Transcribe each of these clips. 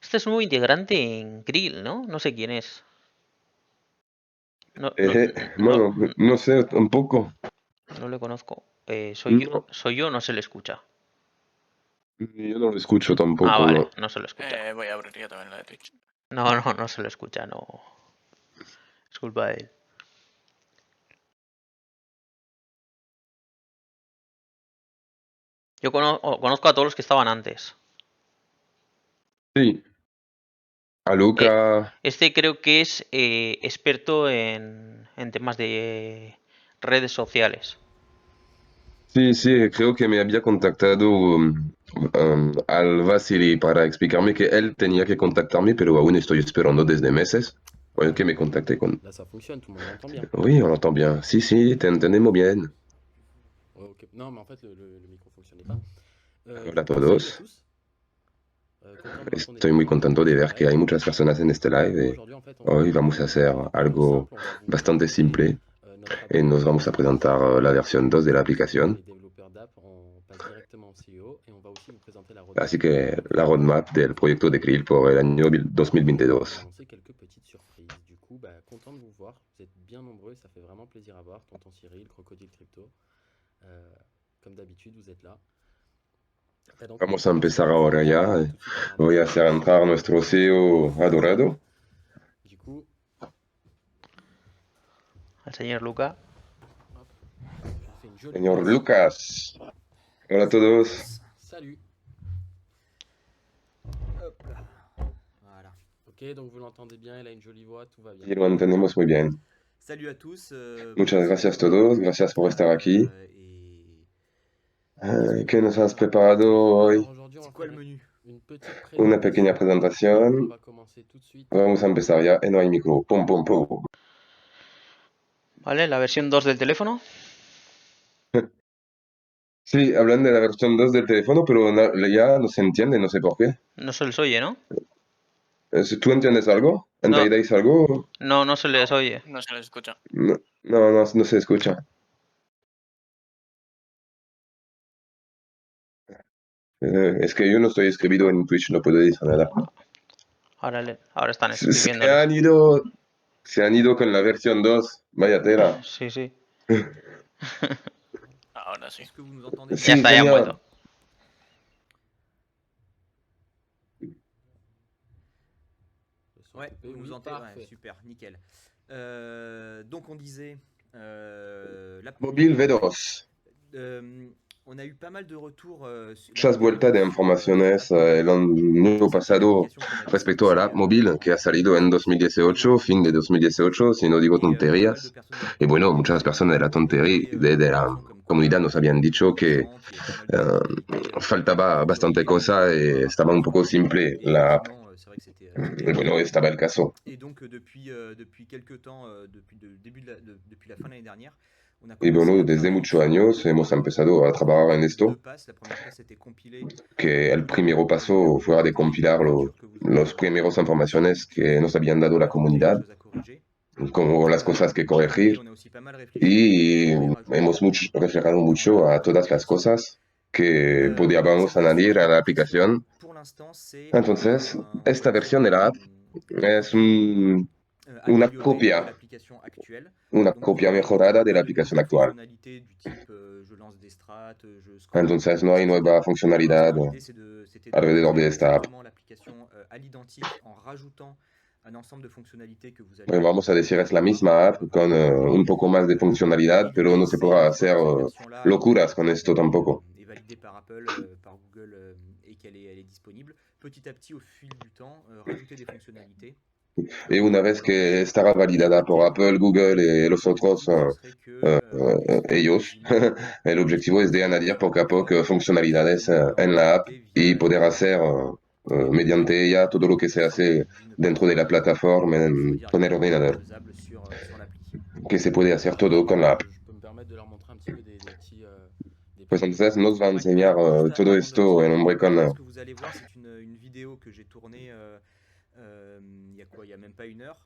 Este es un nuevo integrante en Krill, ¿no? No sé quién es. No, Bueno, no sé, tampoco. no le conozco. No, Soy yo, no se le escucha. yo no lo escucho Ah, tampoco, vale, no. no se le escucha. Voy a abrir yo también la de Twitch. No se le escucha, no. Es culpa de él. Yo conozco a todos los que estaban antes. Sí, a Luca. Este creo que es experto en temas de redes sociales. Sí, sí, creo que me había contactado al Vasily para explicarme que él tenía que contactarme, pero aún estoy esperando desde meses. Bueno, que me contacte con... Là, ça fonctionne, tout le monde m'entend bien. Oui, on entend bien. Si, si, te entendemos bien. Ouais, ok. Non, mais en fait, le micro fonctionnait pas. Hola a Du coup, salut à todos. tous. Content de voir qu'on est Estoy muy plusieurs contento dans de ce ver que live. hay muchas personas en este Moi, live. aujourd'hui, en fait, Hoy on vamos a va hacer faire un peu algo simple. On va vous bastante présenter simple notre y nos application. vamos a presentar la versión 2 de la Les aplicación. développeurs d'app, on passe directement au CEO et on va aussi vous présenter la Así roadmap que pour la l'année roadmap del proyecto de Krill por el año et on va vous 2022. annoncer quelques petites surprises. Du coup, bah, content de vous voir. Vous êtes bien nombreux et ça fait vraiment plaisir à voir. Tonton Cyril, Crocodile Crypto. Comme d'habitude, vous êtes là. Donc, on va Vamos a commencer empezar tout de suite. ahora Je ya. vais tout de suite faire un Voy a petit hacer entrar nuestro CEO adorado, Du coup, Al señor Luca. hop, je fais une jolie señor place. Lucas. Hola a todos. Salut. Hop là. Voilà. Ok, donc vous l'entendez bien, il a une jolie voix, tout va bien. Y lo entendemos muy bien. Salut à tous. Muchas merci gracias a d'être là. todos. Gracias por estar aquí. Et ¿Qué nos has preparado hoy? Alors aujourd'hui, on va c'est quoi faire le menu? une petite Una pequeña présentation. On presentación. va commencer tout de suite. Vamos a empezar ya. No hay micro. Pum, pum, pum. ¿Vale? La versión 2 del teléfono. Sí, hablan de la versión 2 del teléfono, pero ya no se entiende, no sé por qué. No se les oye, ¿no? ¿Tú entiendes algo? No, ¿Entendéis algo? no se les oye. No se les escucha. No, no se escucha. Es que yo no estoy escribido en Twitch, no puedo decir nada. Ahora están Se escribiéndole. se han ido con la versión 2. Vaya tela. Sí, sí. Ahora sí. Est-ce que vous nous entendez bien? Ya Sí, está, ya han genial. vuelto. Ouais, vous nous entendez. Parfait. Ouais, super, nickel. Donc on disait. Móvil V2. On a eu pas mal de retours. Muchas vueltas de informaciones el año pasado respecto a la app móvil que ha salido en 2018, fin de 2018, si no digo tonterías. Y bueno, muchas personas de la tontería, de la comunidad nos habían dicho que faltaba bastante cosa y estaba un poco simple la app. Y bueno, estaba el caso. Et donc depuis quelques temps, depuis la fin de l'année dernière, on a Y commencé bueno, à desde travailler muchos sur años hemos empezado a trabajar en deux esto, passes. La première passe était compilée que el primer paso fuera de compilar los primeros informaciones que nos habían dado la comunidad, como las cosas que corregir, y hemos reflejado mucho a todas las cosas que podíamos añadir a la aplicación. Entonces, esta versión de la app es una copia mejorada de la aplicación actual. Entonces, no hay nueva funcionalidad alrededor de esta app. Vamos a decir, es la misma app con un poco más de funcionalidad, pero no se podrá hacer locuras con esto tampoco. Est validée par Apple, par Google et qu'elle est disponible. Petit à petit, au fil du temps, rajouter des fonctionnalités. Y una vez que estará validada por Apple, Google y los otros ellos, el objetivo es de añadir poco a poco funcionalidades en la app y poder hacer mediante ella todo lo que se hace dentro de la plataforma con el ordenador. Que se puede hacer todo con la app. Je peux me permettre de leur montrer un petit peu des petits... Pues entonces nos va a enseñar todo esto en un break-on. Ce que vous allez voir, c'est une vidéo que j'ai tournée il y a quoi, il y a même pas une heure,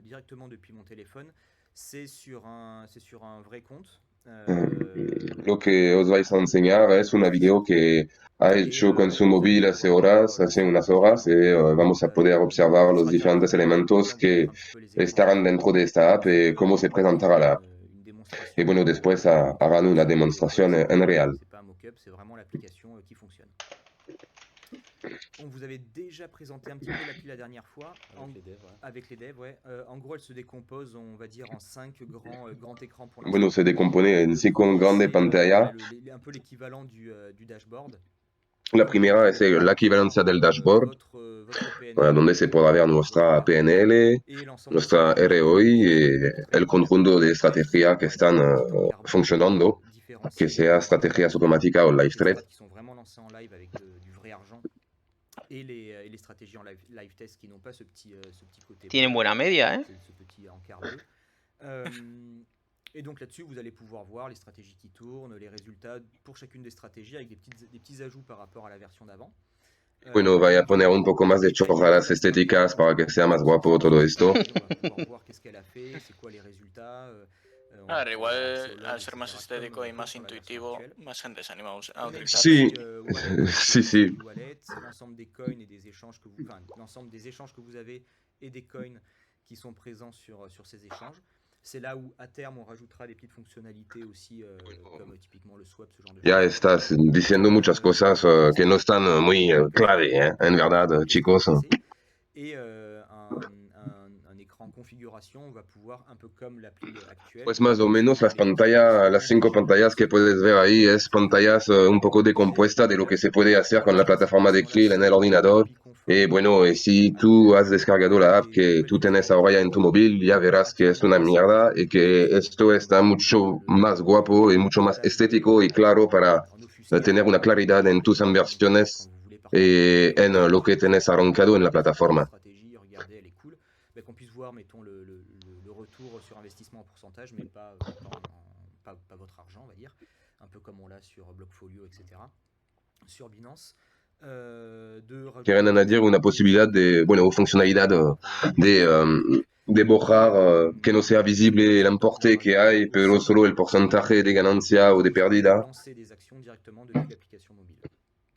directement depuis mon téléphone. C'est sur un vrai compte. Lo que os vais a enseñar es una video que ha hecho con su móvil hace unas horas y vamos a poder observar los diferentes elementos que estarán dentro de esta app y cómo se presentará la app. une démonstration Y bueno, después harán una demostración en real. c'est pas un mock-up, c'est vraiment l'application qui fonctionne. On vous avait déjà présenté un petit peu l'appli la dernière fois Avec les devs, ouais. avec les devs. Ouais. En gros, elle se décompose, on va dire, en 5 grands écrans pour l'instant. Bueno, se decompone en 5 grandes C'est pantallas. un peu l'équivalent du dashboard. La primera es la equivalencia del dashboard, Votre PNL, donde se podrá ver nuestra PNL, et l'ensemble nuestra des ROI y très el conjunto de estrategias que están funcionando, que différenciés, sea estrategias automáticas o live des thread. strats qui sont vraiment lancés en live avec du vrai argent, et les stratégies en live test qui n'ont pas ce petit côté Tienen buena media, ¿eh? ce petit encart bleu. Et donc là-dessus, vous allez pouvoir voir les stratégies qui tournent, les résultats pour chacune des stratégies avec des petits ajouts par rapport à la version d'avant. Bueno, voy a poner un poco más de chorradas estéticas para que sea más guapo todo esto. On va pouvoir voir qu'est-ce qu'elle a fait, c'est quoi les résultats. Claro, igual al ser más estético y más intuitivo, más gente se anima a utilizarlo. Sí, sí, sí. L'ensemble des coins et des échanges que vous, enfin, l'ensemble des échanges que vous avez et des coins qui sont présents sur ces échanges. C'est là où à terme on rajoutera des petites fonctionnalités aussi, comme typiquement le swap, ce genre de Ya choses. estás diciendo muchas cosas que no están muy clave, en verdad, chicos. Et un écran configuration, on va pouvoir, un peu comme l'appli actuelle. Pues más o menos las 5 pantallas que puedes ver ahí es pantallas un poco decompuestas de lo que se puede hacer con la plataforma de Krill en el ordenador. Y bueno, si tú has descargado la app que tú tienes ahora ya en tu móvil, ya verás que es una mierda y que esto está mucho más guapo y mucho más estético y claro para tener una claridad en tus inversiones y en lo que tienes arrancado en la plataforma. Stratégie, regardez, elle est cool. Qu'on puisse voir, mettons, le retour sur investissement en pourcentage, mais pas votre argent, on va dire. Un peu comme on l'a sur Blockfolio, etc. Sur Binance. Quieren añadir una posibilidad de, bueno, funcionalidad de borrar que no sea visible el importe que hay, pero solo el porcentaje de ganancia o de pérdida. Lancer des actions directement depuis l'application mobile.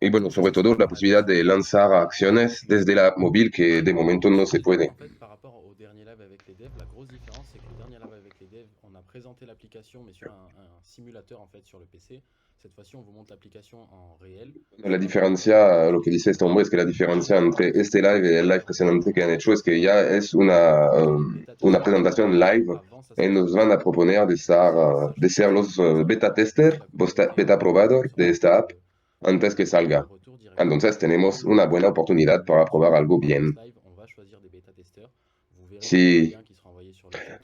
Y bueno, sobre todo la posibilidad de lanzar acciones desde la app móvil que de momento no se puede. En fait, par rapport au dernier live avec les devs, la grosse différence, c'est que le dernier live avec les devs, on a présenté l'application, mais sur un simulateur en fait sur le PC. Cette fois-ci, on vous montre l'application en réel. La diferencia, lo que dice este hombre, es que la diferencia entre este live y el live precedente que han hecho es que ya es una presentación live y nos van a proponer de ser los beta tester, beta probador de esta app antes que salga. Entonces tenemos una buena oportunidad para probar algo bien. Si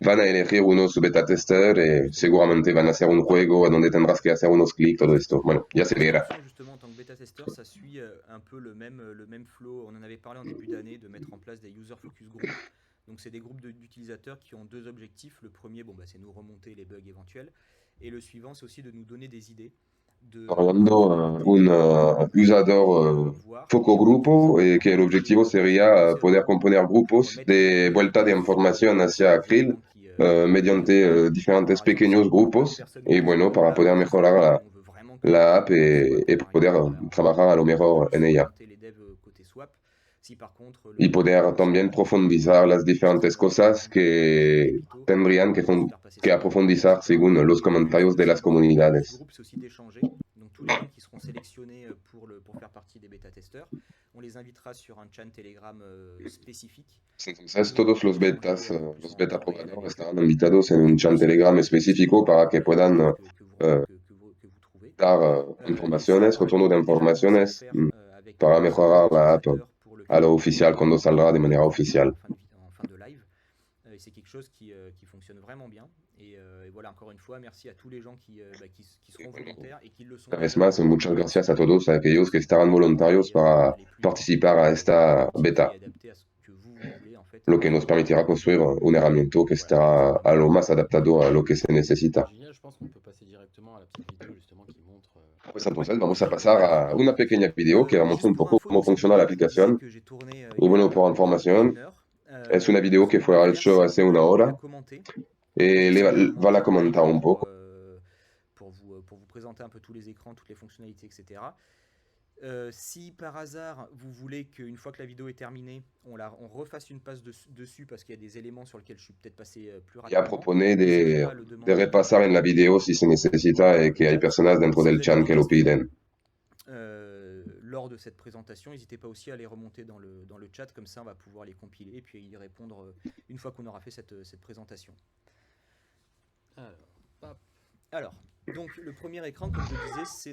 van a elegir unos beta tester y seguramente van a hacer un juego donde tendrás que hacer unos clics, todo esto. Bueno, ya se verá. Justement, en tant que bêta testeur, ça suit un peu le même flow. On en avait parlé en début d'année de mettre en place des user focus groups. Donc c'est des groupes d'utilisateurs qui ont deux objectifs. Le premier, c'est nous remonter les bugs éventuels. Et le suivant, c'est aussi de nous donner des idées. Hablando un usador foco grupo, que el objetivo sería poder componer grupos de vuelta de información hacia Krill mediante diferentes pequeños grupos y bueno, para poder mejorar la app y poder trabajar a lo mejor en ella. Y poder también profundizar las diferentes cosas que tendrían que aprofundizar según los comentarios de las comunidades. Donc tous les gens qui seront sélectionnés pour faire partie des bêta-testeurs, on les invitera sur un chat Telegram spécifique. Entonces todos los beta probadores estarán invitados en un chat Telegram específico para que puedan dar informaciones, retorno de informaciones para mejorar la app a lo oficial cuando saldrá de manera oficial. En fin de live. Et c'est quelque chose qui fonctionne vraiment bien. Et voilà, encore une fois, merci à tous les gens qui seront volontaires et qui le sont. Una vez más, muchas gracias a todos aquellos que estarán voluntarios para participar a esta beta, lo que nos permitirá construir un herramienta que estará a lo más adaptado a lo que se necesita. Pues entonces vamos a pasar a una pequeña video que va a mostrar un poco cómo funciona la aplicación. Y bueno, por información, es una video que fue hecha hace una hora y va a comentar un poco. Pour vous présenter un peu tous les écrans, toutes les fonctionnalités, etc. Si par hasard vous voulez qu'une fois que la vidéo est terminée, on refasse une passe dessus parce qu'il y a des éléments sur lesquels je suis peut-être passé plus Ya rapidement, propone n'hésitez pas à le de demander repasar en la video si se necesita y que hay personas dentro Si del vous avez chat des que lo questions, piden. lors de cette présentation, n'hésitez pas aussi à les remonter dans le chat, comme ça on va pouvoir les compiler et puis y répondre une fois qu'on aura fait cette présentation. Alors, donc le premier écran, comme je disais, c'est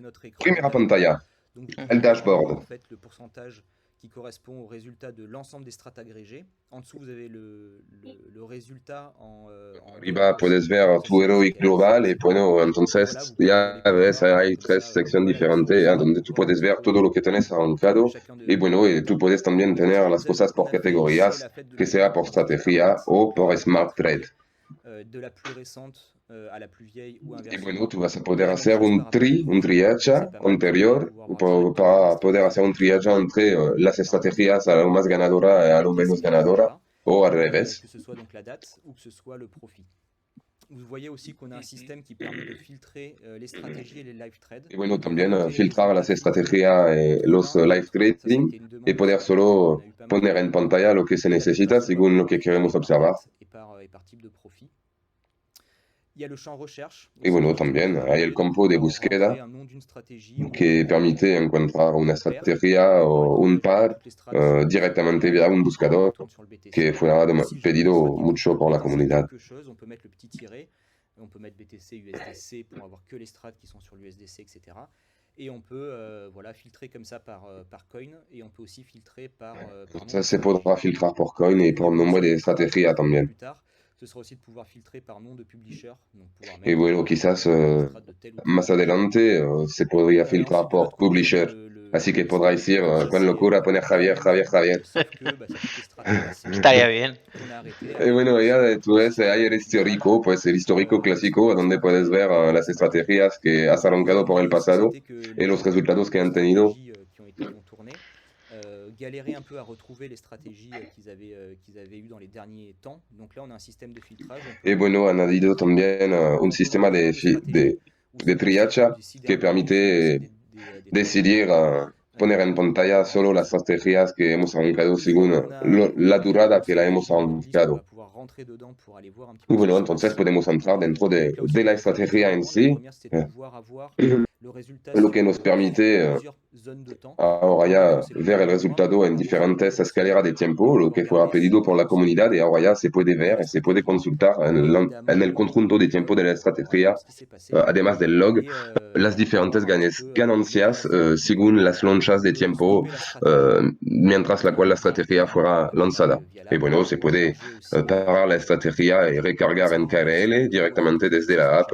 notre écran. Primera pantalla, Donc, el dashboard. en fait, le pourcentage qui correspond au résultat de l'ensemble des strates agrégées. En dessous, vous avez le résultat en Arriba puedes ver tu heroic global y bueno, entonces ya ves, hay tres secciones diferentes donde tú puedes ver todo lo que tienes arrancado y bueno, y tú puedes también tener las cosas por categorías, que sea por estrategia o por smart trade. De la plus récente à la plus vieille ou Y inversement. bueno, tú vas a poder hacer un triaje anterior para poder hacer un triaje entre las estrategias a lo más ganadora y a lo menos ganadora, o al revés. Que ce soit donc la date ou que ce soit le profit. Vous voyez aussi qu'on a un système qui permet de filtrer les stratégies et les live trades. Y bueno, también filtrar las estrategias y los live trading y poder solo poner en pantalla lo que se necesita según lo que queremos observar. Et par type de profit. Il y a le champ recherche. Y bueno, también hay el campo de búsqueda que permite encontrar una estrategia o un par directamente vía un buscador que fuera pedido mucho por la comunidad. On peut mettre le petit tiret, on peut mettre BTC, USDC pour avoir que les strats qui sont sur l'USDC, etc. Et on peut voilà, filtrer comme ça par coin et on peut aussi filtrer par Ça se podrá filtrar por coin y por nombre de estrategia también. Plus tard, ce sera aussi de pouvoir filtrer par nom de publisher. Donc pouvoir Y bueno, quizás más adelante se podría filtrar por publisher. Así que podráis ir con locura poner Javier, Javier, Javier. Estaría bien. Y bueno, ya tú ves, hay el histórico, pues el histórico clásico, donde puedes ver las estrategias que has arrancado por el pasado y los resultados que han tenido. Galérer un peu à retrouver les stratégies qu'ils avaient eues dans les derniers temps. Donc là, on a un système de filtrage. Y bueno, han añadido también un sistema de triaje que permite decidir poner en pantalla solo las estrategias que hemos arrancado según la durada que la hemos arrancado. Y bueno, entonces podemos entrar dentro de la estrategia en sí, lo que nos permite ahora ya ver el resultado en diferentes escaleras de tiempo, lo que fue pedido por la comunidad y ahora ya se puede ver y se puede consultar en el conjunto de tiempo de la estrategia, además del log, las diferentes ganancias según las lonchas de tiempo mientras la cual la estrategia fuera lanzada. Y bueno, se puede parar la estrategia y recargar en KRL directamente desde la app,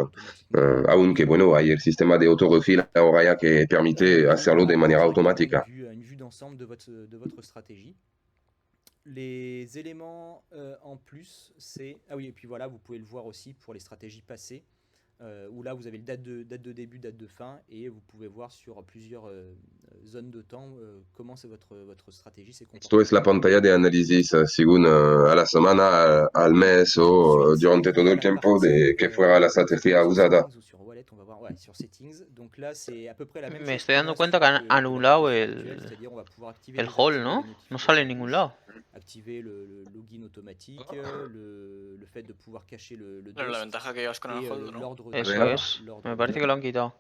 aunque bueno, hay el sistema de autorefill ahora ya que permite hacerlo de manera automática. Une vue d'ensemble de votre stratégie. Les éléments en plus, c'est... Ah oui, et puis voilà, vous pouvez le voir aussi pour les stratégies passées, où là vous avez le date de début, date de fin, et vous pouvez voir sur plusieurs zones de temps comment c'est votre stratégie s'est comportée. Esto es la pantalla de análisis según a la semana, al mes o durante todo el tiempo de que fuera la estrategia usada. On va voir sur settings. Donc là, c'est à peu près la même Me estoy dando cuenta que han anulado el haul, ¿no? No sale en ningún lado. Activer le login automatique, le fait de pouvoir cacher le Pero la ventaja que llevas con el hold, ¿no? Eso es. Me parece que lo han quitado.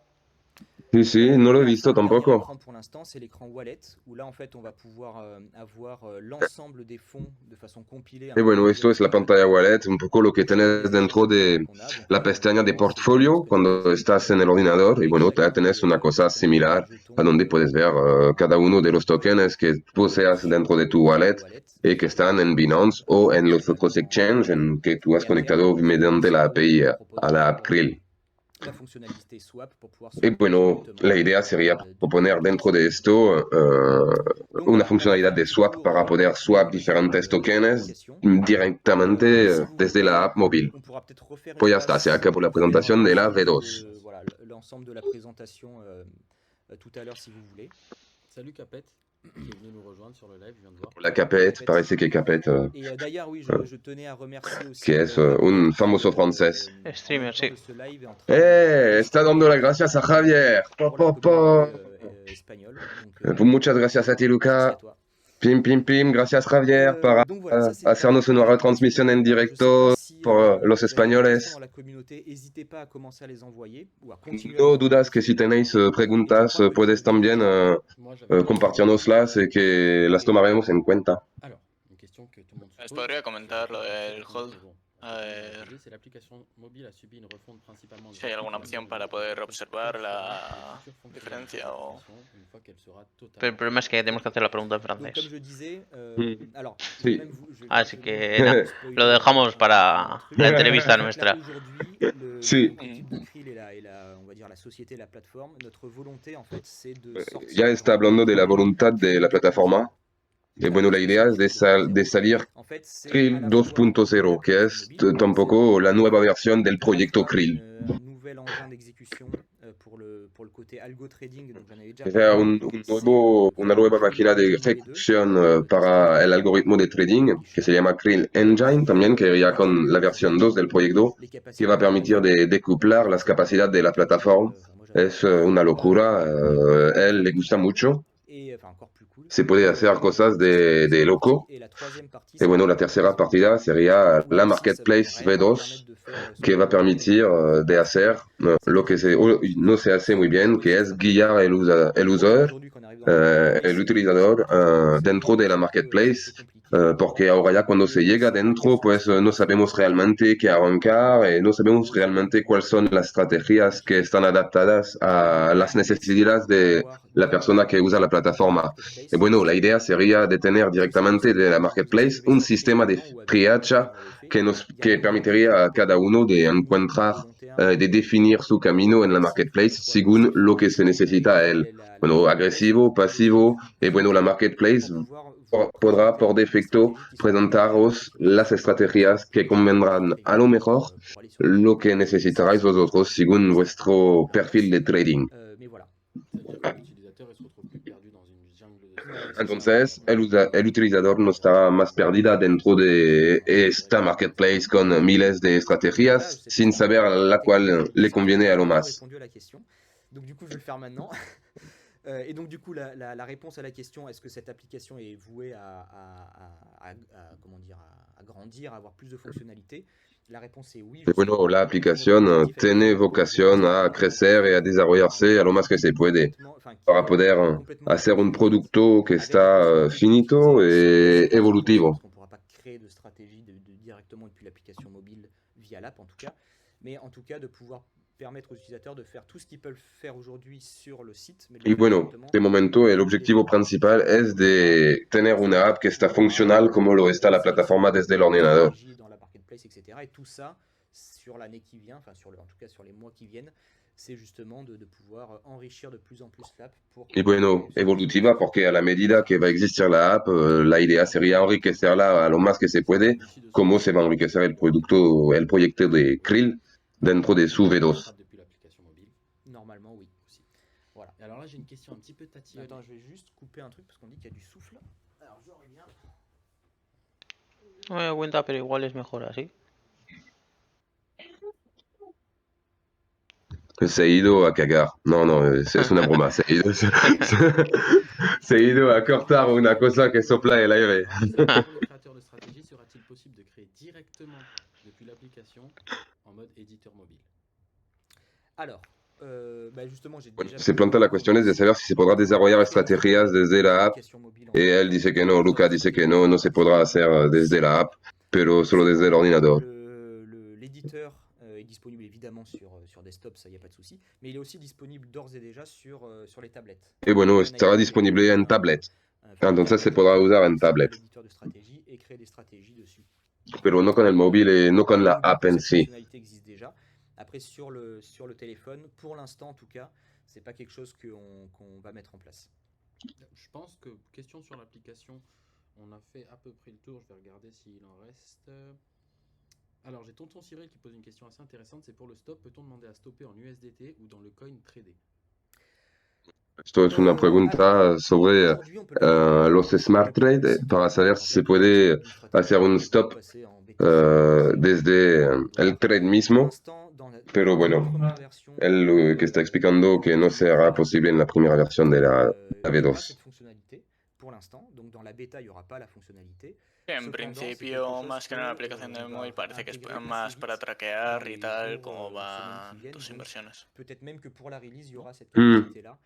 Sí, sí, no lo he visto tampoco. Pour l'instant, c'est l'écran wallet où là en fait on va pouvoir avoir l'ensemble des fonds de façon compilée. Y bueno, esto es la pantalla wallet, un poco lo que tenés dentro de la pestaña de portfolio cuando estás en el ordenador. Y bueno, ya tenés una cosa similar a donde puedes ver cada uno de los tokens que poseas dentro de tu wallet y que están en Binance o en los otros exchanges en que tú has conectado mediante la API a la app Krill. Y bueno, la idea sería proponer dentro de esto una funcionalidad de swap para poder swap diferentes tokens directamente desde la app móvil. Pues ya está, se acabó la presentación de la V2. Voilà, l'ensemble de la présentation tout à l'heure si vous voulez. Salut Capet. qui est venu nous rejoindre sur le live, je viens de voir. La Capet, parece que Capet, Et d'ailleurs, oui, je tenais à remercier aussi que es un famoso francés. Streamer, sí. Está dando las gracias a Javier. Po, po, po. Muchas gracias a ti, Luca. Pim, pim, pim. Gracias, Javier, para hacernos una retransmisión en directo por los españoles. No dudas que si tenéis preguntas, puedes también compartirnoslas y que las tomaremos en cuenta. Alors, une question que tout le monde se Les pose. podría comentar lo del hold. A ver. C'est l'application mobile a subi une refonte principalement. Si hay alguna opción para poder observar la diferencia o... Pero el problema es que tenemos que hacer la pregunta en francés. Sí. Así que nada, lo dejamos para la entrevista nuestra. Sí. Ya está hablando de la voluntad de la plataforma. Y bueno, la idea es de salir Krill 2.0, que es tampoco la nueva versión del proyecto Krill. O sea, una nueva máquina de ejecución para el algoritmo de trading que se llama Krill Engine, también que iría con la versión 2 del proyecto, que va a permitir de decuplar las capacidades de la plataforma. Es una locura, a él le gusta mucho. Se puede hacer cosas de loco. Y bueno, la tercera partida sería la Marketplace V2, que va a permitir de hacer lo que no se hace muy bien, que es guiar el utilizador dentro de la Marketplace, porque ahora ya cuando se llega dentro, pues no sabemos realmente qué arrancar y no sabemos realmente cuáles son las estrategias que están adaptadas a las necesidades de la persona que usa la plataforma. Y bueno, la idea sería de tener directamente de la Marketplace un sistema de triacha que permitiría a cada uno de encontrar, de definir su camino en la Marketplace según lo que se necesita a él. Bueno, agresivo, pasivo, y bueno, la Marketplace podrá por defecto presentaros las estrategias que convendrán a lo mejor lo que necesitaréis vosotros según vuestro perfil de trading. Entonces, el utilizador no estará más perdida dentro de esta marketplace con miles de estrategias sin saber la cual le conviene a lo más. Donc du coup, je vais le faire maintenant. Et donc du coup, la réponse à la question, est-ce que cette application est vouée comment dire, à grandir, à avoir plus de fonctionnalités? La réponse est oui. Bueno, la aplicación tiene vocación a crecer y a desarrollarse a lo más que se puede para poder hacer un producto que está finito y evolutivo. On ne pourra pas créer de stratégie directement depuis l'application mobile via l'app en tout cas, mais en tout cas de pouvoir permettre aux utilisateurs de faire tout ce qu'ils peuvent faire aujourd'hui sur le site. Y bueno, de momento el objetivo principal es de tener una app que está funcional como lo está la plataforma desde el ordenador. Dans la marketplace, etc. Et tout ça sur l'année qui vient, enfin en tout cas sur les mois qui viennent, c'est justement de pouvoir enrichir de plus en plus l'app. Y bueno, evolutiva porque a la medida que va a existir la app, la idea sería enriquecerla a lo más que se puede, como se va a enriquecer el proyecto de Krill dentro de su V2. Normalement, oui. Aussi. Voilà. Et alors là, j'ai une question un petit peu tatillonne. Attends, je vais juste couper un truc parce qu'on dit qu'il y a du souffle. Alors, je reviens. No me doy cuenta, pero igual es mejor así. Se ha ido a cagar. No, es una broma. Se ha ido a cortar una cosa que sopla el aire. Pour les créateurs de stratégie, sera-t-il possible de créer directement depuis l'application en mode éditeur mobile? Alors, justement, bueno, se plantea la cuestión es de saber si se podrá desarrollar estrategias desde la app. Y él dice que no, Luca dice que no se podrá hacer desde la app, pero solo desde el ordenador. L'éditeur est disponible évidemment sur desktop, ça y a pas de souci, mais il est aussi disponible d'ores et déjà sur les tablettes. Y bueno, estará disponible en tablet. Entonces se podrá usar en tablet. L'éditeur de stratégie et créer des stratégies dessus. Pero no con el móvil y no con la app en sí. Existe déjà. Après sur le téléphone, pour l'instant en tout cas, c'est pas quelque chose qu'on va mettre en place. Je pense que question sur l'application, on a fait à peu près le tour. Je vais regarder s'il en reste. Alors j'ai tonton Cyril qui pose une question assez intéressante. C'est pour le stop. Peut-on demander à stopper en USDT ou dans le coin tradé? Esto es una pregunta sobre Aujourd'hui, on peut le faire los smart trade para saber si se puede hacer un stop desde el trade Pour mismo, l'instant, dans la pero bueno, première version, él que está explicando que no será posible en la primera versión de la il n'y aura pas V2. cette fonctionnalité pour l'instant. Donc dans la bêta, il n'y aura pas la fonctionnalité. Sí, en Cependant, c'est principio, quelque chose más que nada la que, aplicación de on va móvil parece que es intégrer más assez para vite traquear dans y les tal jours, cómo semaines qui van viennent. tus Donc inversiones. peut-être même que pour la release, il y aura cette Mm, capacité-là.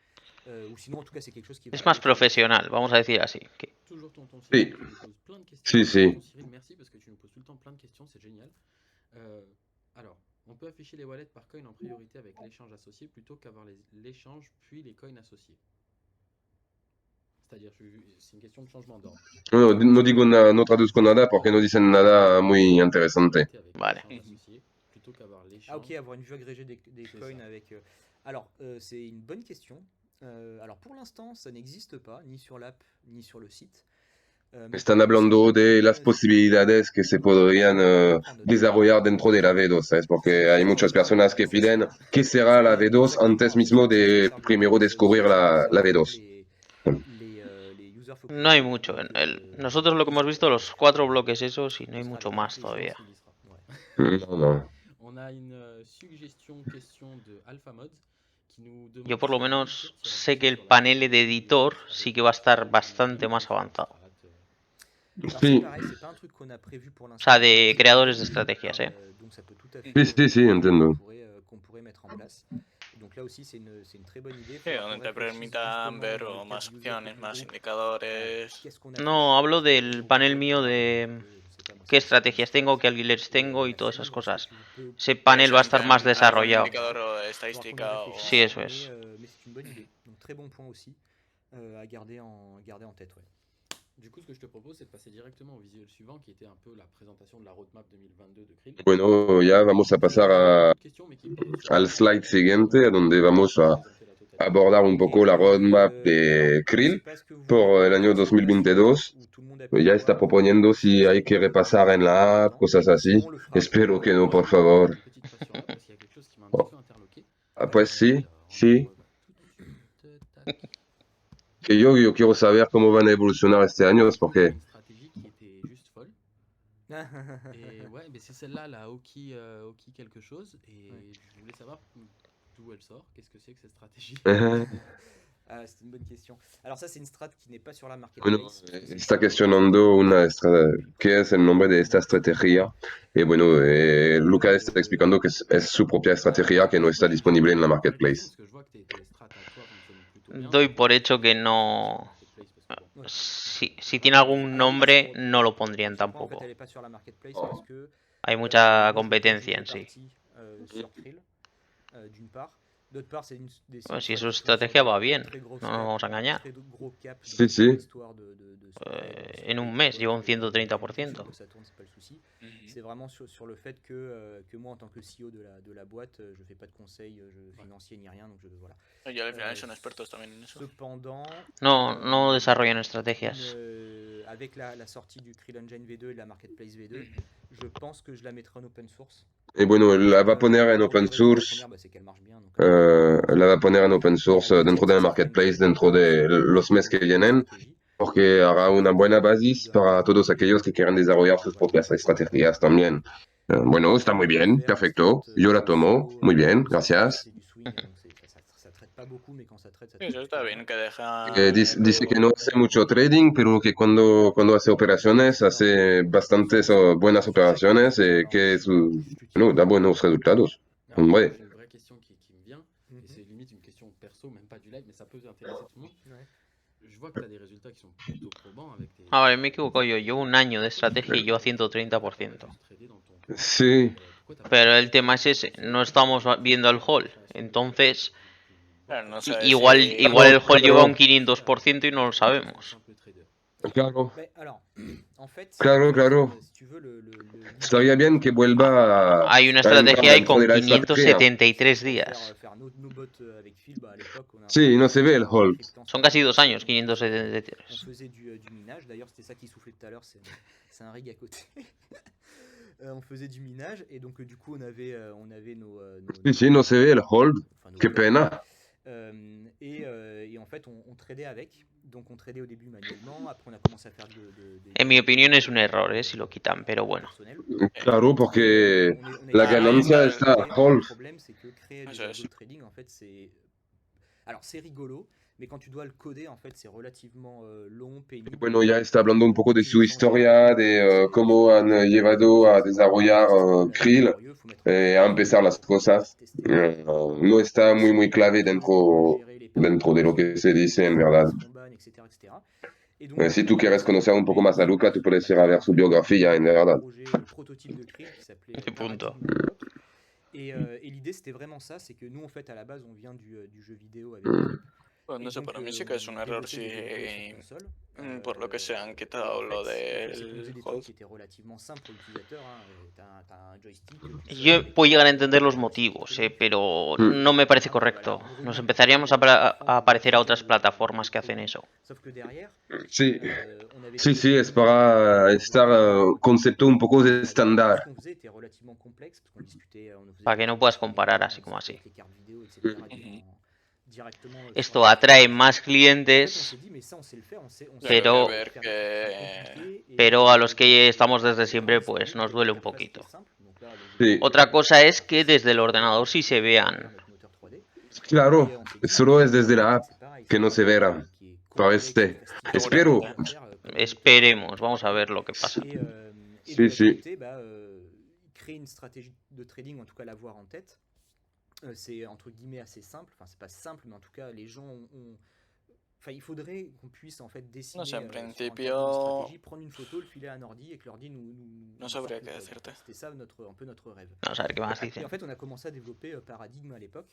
Ou sinon, en tout cas, c'est quelque chose qui va Es más arriver très vite. profesional, vamos a decir así. Toujours tonton Sí. Cyril qui nous pose plein de questions. Sí, sí. Tonton Cyril, merci parce que tu nous poses tout le temps plein de questions, c'est génial. Alors, on peut afficher les wallets par coin en priorité avec l'échange associé plutôt qu'avoir l'échange puis les coins associés. C'est-à-dire, c'est une question de changement d'ordre. No, no digo no traduzco nada porque no dicen nada muy interesante. Avec Vale. l'échange associé plutôt qu'avoir l'échange. Ah ok, avoir une vue agrégée des C'est coins ça. avec... Alors, c'est une bonne question. Alors pour l'instant, ça n'existe pas, ni sur l'app, ni sur le site. Mais Están par contre, hablando c'est de une las bonne- posibilidades que se podrían desarrollar dentro de la V2, ¿sabes? Porque hay muchas personas que piden qué será la V2 antes mismo de primero descubrir la V2. Les user focus No hay group, mucho. donc, Nosotros lo que hemos visto, los 4 bloques esos, y no on hay sera mucho avec más grand plaisir. todavía. Ouais. No, no. On a une suggestion question de AlphaMod qui nous demande. Yo por lo si la menos Wildcat sera sé que el sur la panel de plateforme editor avec sí que va a estar les bastante lignes más sur la avanzado. strat, Alors Sí. c'est pareil, c'est pas un truc qu'on a prévu pour O l'instant. sea, de creadores de estrategias, ¿eh? Donc ça peut tout à fait Sí, sí, sí, entiendo. qu'on pourrait mettre en place. Donc là aussi c'est une très bonne idée. Sí, Faudra donde qu'on te réfléchisse permitan justement ver dans le o cadre más du user opciones, focus más group, indicadores. qu'est-ce qu'on affiche. No, hablo Parce que del au panel web, mío par de exemple, je sais pas, moi, qué c'est une estrategias strat, tengo, qué alquileres tengo y la todas suivre, esas cosas. ça peut Ese Por panel eso va a estar emiten más algún desarrollado. indicador o de Faudra qu'on y estadística réfléchisse, Sí, eso es. mais c'est une bonne idée. Donc très bon point aussi à garder en tête. Ouais. Du coup, ce que je te propose, c'est de passer directement au visuel suivant, qui était un peu la présentation de la roadmap 2022 de Krill. Bueno, ya vamos a pasar al slide siguiente, donde vamos a abordar un poco la roadmap de Krill por el año 2022. Ya está proponiendo si hay que repasar en la app, cosas así. Espero que no, por favor. Ah, pues sí, sí. Que yo quiero saber cómo van a evolucionar este año, es porque Une stratégie qui était juste folle. Et ouais, mais c'est celle-là, la Hoki quelque chose. Et je voulais savoir d'où elle sort. Qu'est-ce que c'est que cette stratégie? Ah, c'est une bonne question. Alors ça, c'est une strat qui n'est pas sur la bueno, marketplace. está cuestionando qué es el nombre de esta estrategia. Y bueno, Lucas está explicando que es su propia estrategia que no está disponible en la marketplace. Parce que je vois que tes strats à toi fonctionnent plutôt bien. Doy por hecho que no. Marketplace, parce que bon, Si tiene algún nombre, no lo pondrían En fait, tampoco. elle n'est pas sur la marketplace parce que Hay mucha moi, competencia en je fais sí. partie, sur Krill, d'une part. D'autre part, c'est une des Bueno, si strates su qui estrategia fonctionne va bien, bien, très grosse no nos cap, vamos a engañar. très gros cap Sí, sí. histoire de En un mes lleva un 130%. que ça tourne, c'est pas le souci. Ujú. C'est vraiment sur le fait que moi, en tant que CEO de la boîte, je fais pas de conseils financiers ni rien, donc voilà. Y al final son expertos también en eso. Cependant, No desarrollan estrategias. avec la sortie du Krill Engine V2 et de la Marketplace V2, je pense que je la mettrai en open source. Y bueno, la va a poner en open source. La première, c'est qu'elle marche bien. Donc, La va a poner en open source dentro de la marketplace dentro de los meses que vienen, porque hará una buena base para todos aquellos que quieran desarrollar sus propias estrategias también. Bueno, está muy bien, perfecto. Yo la tomo. Muy bien, gracias. Ça traite pas beaucoup, mais quand ça traite, ça Sí, traite eso está très bien, que deja. Dice que no hace mucho trading, pero que cuando hace operaciones hace bastantes buenas operaciones y que no, da buenos resultados. Alors, moi, Ouais. j'ai une vraie question qui me vient, et c'est limite une question perso, même pas du live, mais ça peut intéresser tout le monde. Ouais. Je vois que tu as des résultats qui sont plutôt probants avec tes. Ah, vale, me equivoco yo. Llevo un año de estrategia y yo a 130%. Sí. Pero el tema es ese, no estamos viendo el hall. Entonces, Claro, no sabes igual si- el hall lleva Claro. un 500% y no lo sabemos. Claro. Mais alors, en fait, Claro. si tu veux, Estaría bien que vuelva a Hay una entrar estrategia ahí dentro con de la estrategia. 573 días. Faire nos bots avec Phil, à l'époque, Sí, no se ve el hold. Son casi 2 años, On 573. faisait du minage, d'ailleurs c'était ça qui soufflait tout à l'heure, c'est un rig à côté. On faisait du minage et donc du coup on avait nos Sí, sí, no se ve el hold. enfin, nos Qué codes. pena. Et en fait, on tradait avec. Donc on tradait au début manuellement, après on a commencé a faire En mi opinión es un error, si lo quitan, pero bueno. Claro, porque On a la essayé ganancia de está a créer, mais le Rolf. problème c'est que créer des Eso es. algos de trading, en fait, c'est... Alors c'est rigolo, mais quand tu dois le coder, en fait, c'est relativement long, pénible. Bueno, ya está hablando un poco de Tu su veux changer historia, les de c'est cómo han llevado a desarrollar Krill, laborieux, faut mettre en a place empezar las cosas. tester. No está muy clave dentro de lo que se dice en verdad. Etc. Et donc, Si tú quieres conocer un poco más a Luca, tú puedes ir a ver su biografía, en verdad. Le prototype de Krill qui s'appelait Punto. Paradigm à l'époque. Et l'idée c'était vraiment ça, c'est que nous en fait à la base on vient du jeu vidéo avec l'équipe. Pues no sé, para mí sí que es un error si por lo que se han quitado lo del hold. Qui était relativement simple pour l'utilisateur. T'as un joystick. Yo puedo llegar a entender los motivos, pero no me parece correcto. Nos empezaríamos a parecer a otras plataformas que hacen eso. Sauf que derrière, Sí, sí, es para estar concepto un poco de estándar. ce qu'on faisait était relativement complexe parce qu'on discutait, on faisait Para que no puedas comparar on así como así. discutait avec les cartes vidéo, etc. Directement, Esto atrae más clientes, pero- pero a los que estamos desde siempre, pues nos duele un poquito. Sí, Otra cosa es que desde el ordenador sí se vean. claro, solo es desde la app que no se verá. Parece. Espero. Esperemos, vamos a ver lo que pasa. Sí, sí. Créer une stratégie de trading, en tout cas l'avoir en tête, c'est entre guillemets assez simple. Enfin, c'est pas simple, mais en tout cas, les gens ont... Enfin, il faudrait qu'on puisse en fait dessiner No sé, en sur un tableau de principio stratégie, prendre une photo, le filer à un ordi et que l'ordi no sabría sorte qué le code. decirte. C'était ça un peu notre rêve. Vamos a ver qué más Et dicen. en fait, on a commencé à développer Paradigm à l'époque.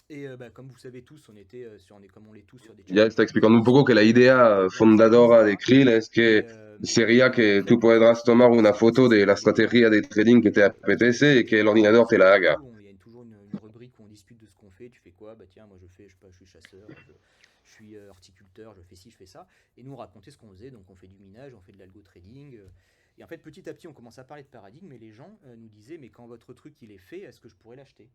Et comme vous savez tous, on était comme on l'est tous sur des Ya está explicando un poco que la idea fundadora de Krill es que sería que tú podrás tomar una foto de la estrategia de trading que te apetece y que el ordenador te la haga. Il y a toujours une rubrique où on discute de ce qu'on fait. Tu fais quoi? Bah tiens, moi je fais, je sais pas, je suis chasseur, je suis horticulteur, je fais ci, je fais ça. Et nous on racontait ce qu'on faisait, donc on fait du minage, on fait de l'algo trading. Et en fait, petit à petit, on commence à parler de paradigme, et les gens nous disaient, mais quand votre truc il est fait, est-ce que je pourrais l'acheter?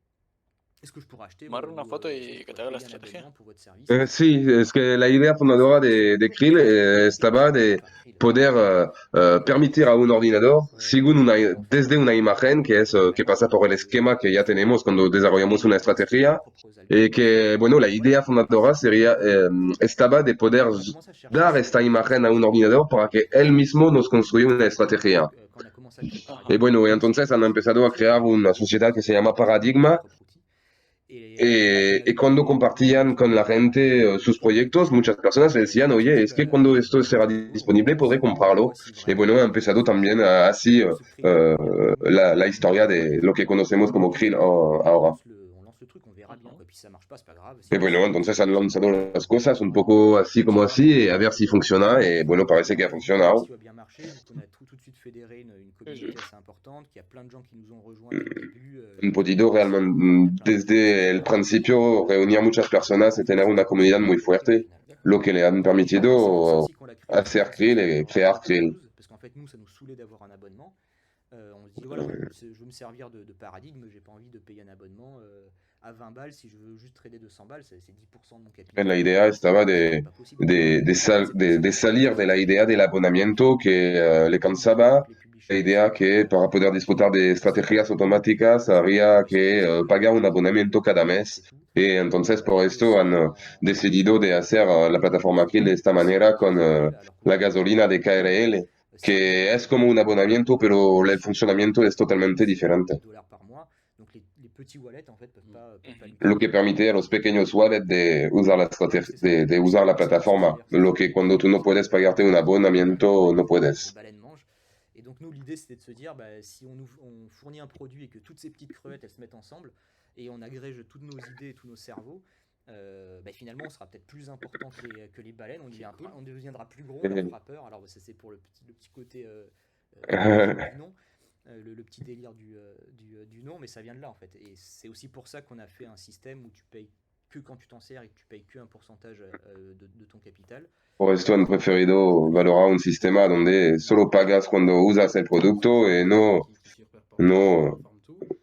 Est-ce que je pourrais acheter Tomar una foto y est-ce que je te haga la pourrais payer un estrategia. abonnement pour votre service? Sí, es que la idea fundadora de Krill estaba de poder permitir a un ordenador, desde una imagen que es que pasa por el esquema que ya tenemos cuando desarrollamos una estrategia, y que, bueno, la idea fundadora sería, estaba de poder dar esta imagen a un ordenador para que él mismo nos construya una estrategia. Y bueno, entonces han empezado a crear una sociedad que se llama Paradigma. Y cuando compartían con la gente sus proyectos, muchas personas decían, oye, es que cuando esto será disponible podré comprarlo. Y bueno, ha empezado también así la historia de lo que conocemos como Krill ahora. Y bueno, entonces han lanzado las cosas un poco así como así, a ver si funciona. Y bueno, parece que ha funcionado. Han podido realmente, desde el principio, reunir a muchas personas y tener una comunidad muy fuerte, lo que le han permitido hacer Krill y crear Krill. Parce qu'en fait, nous, ça nous saoulait d'avoir un abonnement. On se dit, voilà, je veux me servir de paradigme, j'ai pas envie de payer un abonnement à 20 balles. Si je veux juste trader 200 balles, c'est 10% de mon capital. La idea estaba de salir de la idea del abonamiento que le cansaba, la idea que para poder disfrutar de estrategias automáticas habría que pagar un abonamiento cada mes. Y entonces por esto han decidido de hacer la plataforma Krill de esta manera con la gasolina de KRL, que es como un abonamiento, pero el funcionamiento es totalmente diferente. Lo que permite a los pequeños wallets de usar de usar la plataforma, lo que cuando tú no puedes pagarte un abonamiento, no puedes. Et donc nous, l'idée, c'était de se dire, si on fournit un produit et que toutes ces petites crevettes, elles se mettent ensemble, et on agrège toutes nos idées et tous nos cerveaux, finalement, on sera peut-être plus important que les baleines, on deviendra plus gros, on fera peur. Alors ça, c'est pour le petit côté du nom, le petit délire du nom, mais ça vient de là en fait. Et c'est aussi pour ça qu'on a fait un système où tu payes que quand tu t'en sers et que tu payes que un pourcentage de ton capital. Por esto han preferido valorar un sistema donde solo pagas cuando usas el producto y no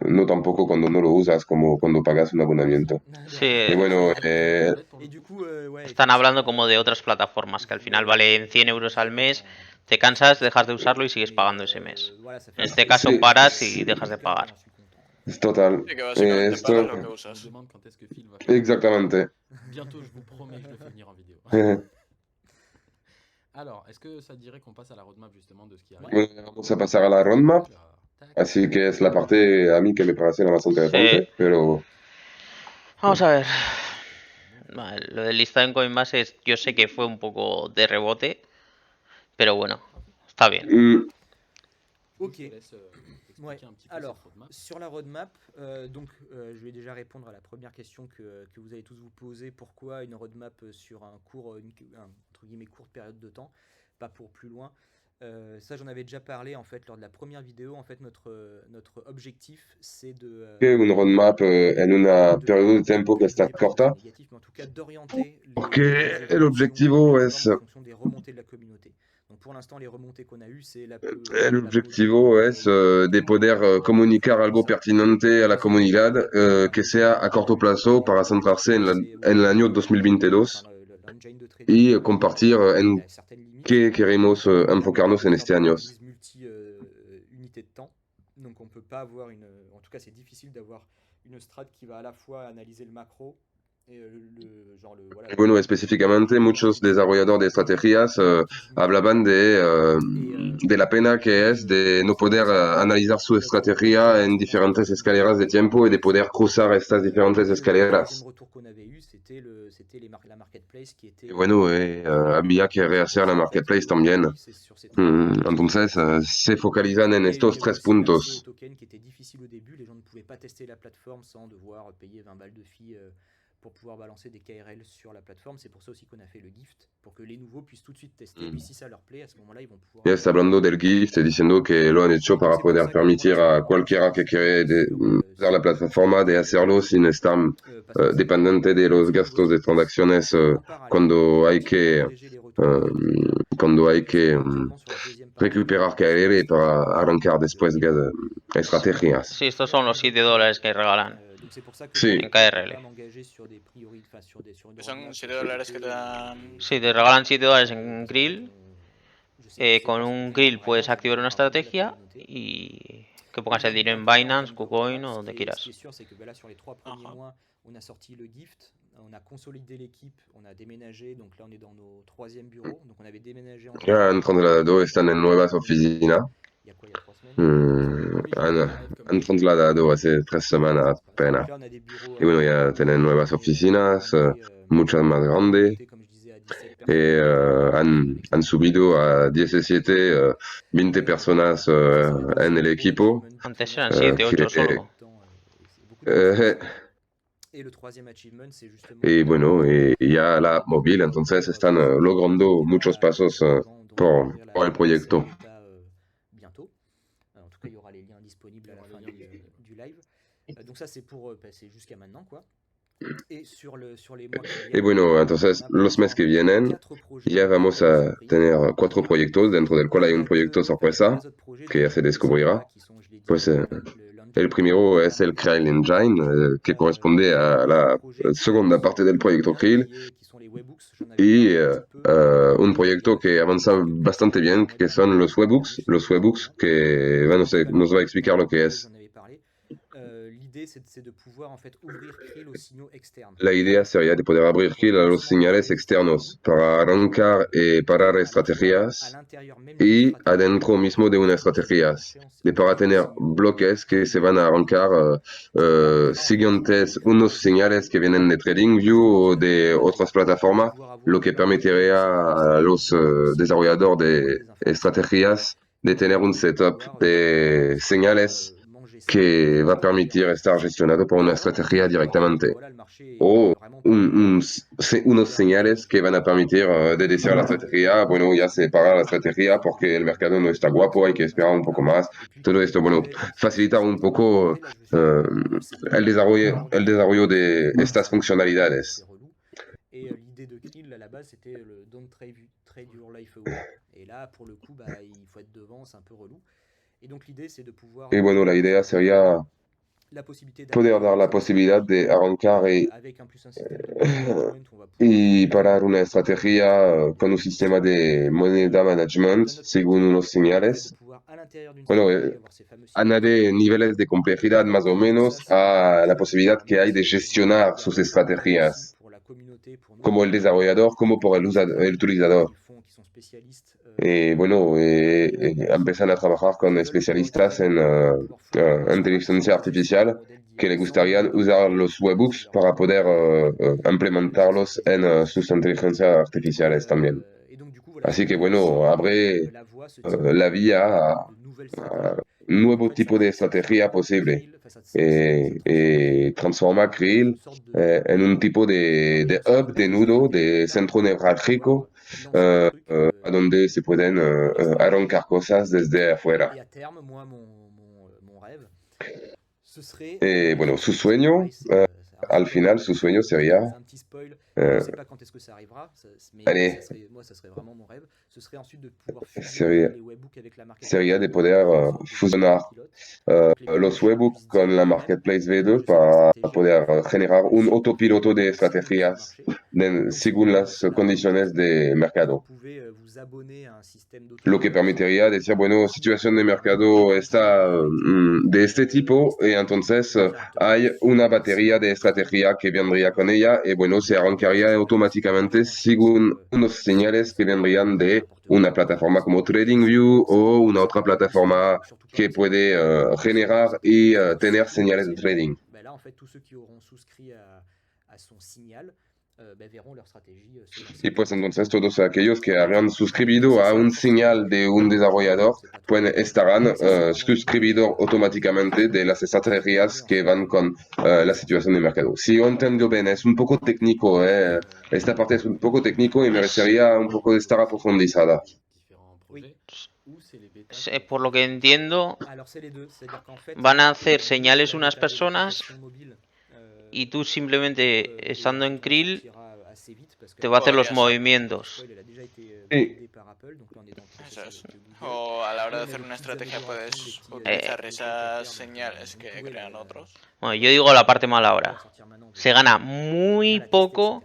no tampoco cuando no lo usas, como cuando pagas un abonamiento. Sí, Y bueno, Et du coup, ouais, están hablando effectivement, como de otras plataformas que al final valen 100 euros al mes, te cansas, dejas de usarlo y sigues pagando ese mes. voilà, ça fait En un este peu caso sí, paras y sí, dejas de en tout cas, moi, pagar. j'en suis content. es total. Sí, que básicamente pagas Esto, lo que On usas. se demande quand est-ce que Phil va faire. exactamente. Bientôt, je vous promets, je le fais venir en vidéo. Alors, est-ce que ça te dirait qu'on passe à la roadmap justement de ce qui arrive? Bueno, vamos a pasar a la roadmap, Alors, tac. así que es la parte a mí que me parece la más Sí. interesante, pero Vamos a ver. Bon, Vale, lo del listado en Coinbase yo sé que fue un poco de rebote, pero bueno, está bien. Ok. Je te laisse expliquer Ouais. un petit peu Alors, cette roadmap. sur la roadmap, je vais déjà répondre à la première question que vous allez tous vous poser. Pourquoi une roadmap sur entre guillemets, courte période de temps, pas pour plus loin. Ça, j'en avais déjà parlé en fait lors de la première vidéo. En fait, notre objectif, c'est de una roadmap en una periodo de pas de tiempo que está privilégier parce que corta, c'est négatif, mais en tout cas d'orienter porque les el évolutions objetivo de la es, plateforme en fonction des remontées de la communauté. Donc pour l'instant, les remontées qu'on a eues, c'est el la mobilité objetivo des es développeurs de poder comunicar algo pertinente a la comunidad que sea a corto plazo para centrarse en el año 2022 y compartir en qué queremos enfocarnos en este año. Unité de temps. Donc on peut pas avoir en tout cas c'est difficile d'avoir une strat qui va à la fois analyser le macro et voilà, Y bueno, específicamente muchos desarrolladores de estrategias hablaban de la pena que es de no poder analizar su estrategia en diferentes escaleras de tiempo y de poder cruzar estas diferentes Le escaleras. deuxième retour qu'on avait eu, c'était la marketplace qui était Y bueno, había que rehacer la marketplace también. c'est sur ces trois points Entonces, se focalizan en et estos il y avait tres aussi l'accès puntos. au token qui était difficile au début. Les gens ne pouvaient pas tester la plateforme sans devoir payer 20 balles de fee pour pouvoir balancer des KRL sur la plateforme. C'est pour ça aussi qu'on a fait le gift, pour que les nouveaux puissent tout de suite tester. Puis si ça leur plaît, à ce moment-là, ils vont pouvoir... Ya está hablando del gift, diciendo que lo han hecho para poder permitir a cualquiera que quiere usar la plataforma de hacerlo sin estar dependiente de los gastos de transacciones cuando hay que recuperar KRL para arrancar después estrategias. Sí, estos son los $7 que regalan Donc c'est pour ça que Sí. en KRL. Son $7 que te dan. Sí, te regalan $7 en Grill. Con un Grill puedes activar una estrategia y que pongas el dinero en Binance, KuCoin o donde quieras. Ce qui est sûr, c'est que là, sur les 3 premiers mois, on a sorti le gift, on a consolidé l'équipe, on a déménagé, donc là on est dans nos 3e bureaux, donc on avait déménagé en Ya han trasladado, están en nuevas oficinas. il y a quoi, il y a 3 semaines Han trasladado hace 3 semanas apenas. Donc là on a des bureaux Y bueno, ya tienen nuevas oficinas, muchas más grandes. comme je disais, à 17 personnes. Han subido a 17, 20 personas en el equipo. Antes eran 7, 8 solo. Et le 3e achievement, c'est justement... Y bueno, y ya la app móvil, entonces están logrando muchos pasos por el proyecto. Bientôt. En tout cas, il y aura les liens disponibles à la fin du live. Donc ça, c'est c'est jusqu'à maintenant, quoi. Et sur les mois qui viennent, Y bueno, entonces los meses que vienen ya vamos a tener 4 proyectos, dentro del cual hay un proyecto sorpresa que ya se descubrirá. Pues el primero es el Krill Engine, que corresponde a la segunda parte del proyecto Krill, y un proyecto que avanza bastante bien, que son los webhooks, que nos va a explicar lo que es. L'idée, c'est de pouvoir en fait ouvrir Krill aux signaux externes. La idea sería de poder abrir Krill a los señales externos para arrancar y parar estrategias y adentro mismo de una estrategia, de para tener bloques que se van a arrancar siguientes unos señales que vienen de TradingView o de otras plataformas, lo que permitiría a los desarrolladores de estrategias de tener un setup de señales que va a permitir estar gestionado por una estrategia directamente, o unos señales que van a permitir de decir a la estrategia, bueno, ya se para la estrategia porque el mercado no está guapo, hay que esperar un poco más. Todo esto, bueno, facilitar un poco el desarrollo de estas funcionalidades. Et l'idée de Krill, à la base, c'était le Don't trade your life away. Et là, pour le coup, il faut être devant, c'est un peu relou. Et donc l'idée, c'est de pouvoir... Y bueno, la idea sería la possibilité poder d'arrêter dar la sans posibilidad stratégie, de arrancar avec un plus un système de point, on va y pouvoir parar una estrategia con un sistema de moneda management d'un autre según côté, unos le fait de señales. pouvoir à l'intérieur d'une Bueno, stratégie avoir ces fameux signaux añade niveles de complejidad más o menos ça a la ça posibilidad que hay de merci gestionar sus derrière aussi estrategias, pour la communauté, pour nous como el desarrollador, como por el utilizador. qui font, qui sont spécialistes Y bueno, empiezan a trabajar con especialistas en inteligencia artificial que le gustaría usar los webhooks para poder implementarlos en sus inteligencias artificiales también. et donc du coup voilà, Así ça que donne aussi bueno, abre la voie, ce type la vía de nouvelles a stratégies. un Et donc en nuevo fait, tipo de ça estrategia transforme posible. Krill, enfin, ça Transforma transforme Krill une sorte en un tipo de hub, de nudo, de centro neurálgico, lancer des trucs a donde se pueden arrancar cosas desde afuera. et à terme, moi, mon rêve, ce serait. Bueno, su C'est sueño, pareil, c'est un al spoil, final, su sueño sería, c'est un petit spoil. Je ne euh, sais pas quand est-ce que ça arrivera, mais allez, ça serait, moi, ça serait vraiment mon rêve. Ce serait ensuite de pouvoir fusionner sería, les webbooks avec la marketplace sería de V2 poder via une sorte de fusionar pilote. Donc les los publishers webhooks puissent con dire la eux-mêmes, Marketplace moi, V2 je sais quelle para stratégie je poder vais faire, generar un si vous pouvez autopiloto de aussi le faire estrategias marcher. Donc si vous según voulez las lancer la condiciones de vous mercado. pouvez vous abonner à un système Lo que d'autopilote permitiría decir, bueno, situación de mercado está de este tipo y entonces hay una batería de estrategia que vendría con ella y bueno, se arrancaría automáticamente según unos señales que vendrían de una plataforma como TradingView o una otra plataforma que puede generar y tener señales de trading. Ben là, en fait, tous ceux qui auront souscrit à son signal verront leur stratégie se lancer Y pues automatiquement. entonces todos aquellos que hayan suscribido a un señal de un desarrollador pues estarán suscribidos automáticamente de las estrategias que van con la situación de mercado. Si yo entiendo bien, es un poco técnico, esta parte es un poco técnico y merecería un poco de estar aprofundizada. Différents projets, ou c'est les bêtas qui ont été Por lo que faits entiendo, Alors, c'est les deux. C'est-à-dire qu'en fait, van a hacer nous, señales sur la unas bêta personas vérification mobile, y tú simplemente et estando en qui Krill sortira assez vite parce te va a hacer los Podría ser. movimientos. spoil, elle a déjà été Sí. validée par Apple, donc là on est dans le Eso processus es. avec Google. O a la hora de Et on a hacer des una petites estrategia améliorations, puedes des petits utilizar trucs esas internes, señales vous que pouvez crean otros. Bueno, yo digo la parte mala ahora. sortir maintenant, Se gana bien muy la tester, poco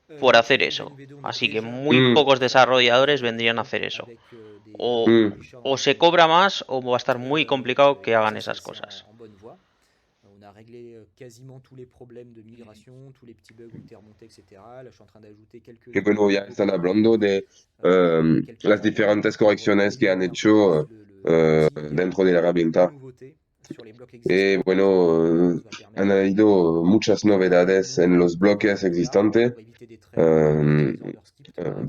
etc. por Le hacer Krill eso. Engine V2, on a Así que déjà muy Mm. pocos fait des desarrolladores tests vendrían a hacer eso. avec des O, publishers dans o le se monde. cobra más o va a estar muy complicado que Et hagan ça, esas c'est cosas. en bonne voie. On a réglé quasiment tous les problèmes de migration, tous les petits bugs ont été remontés, etc. Là, je suis en train d'ajouter quelques. Que bueno, ya están hablando de las diferentes correcciones que han hecho dentro de la herramienta. Y bueno, han habido muchas novedades en los bloques existentes.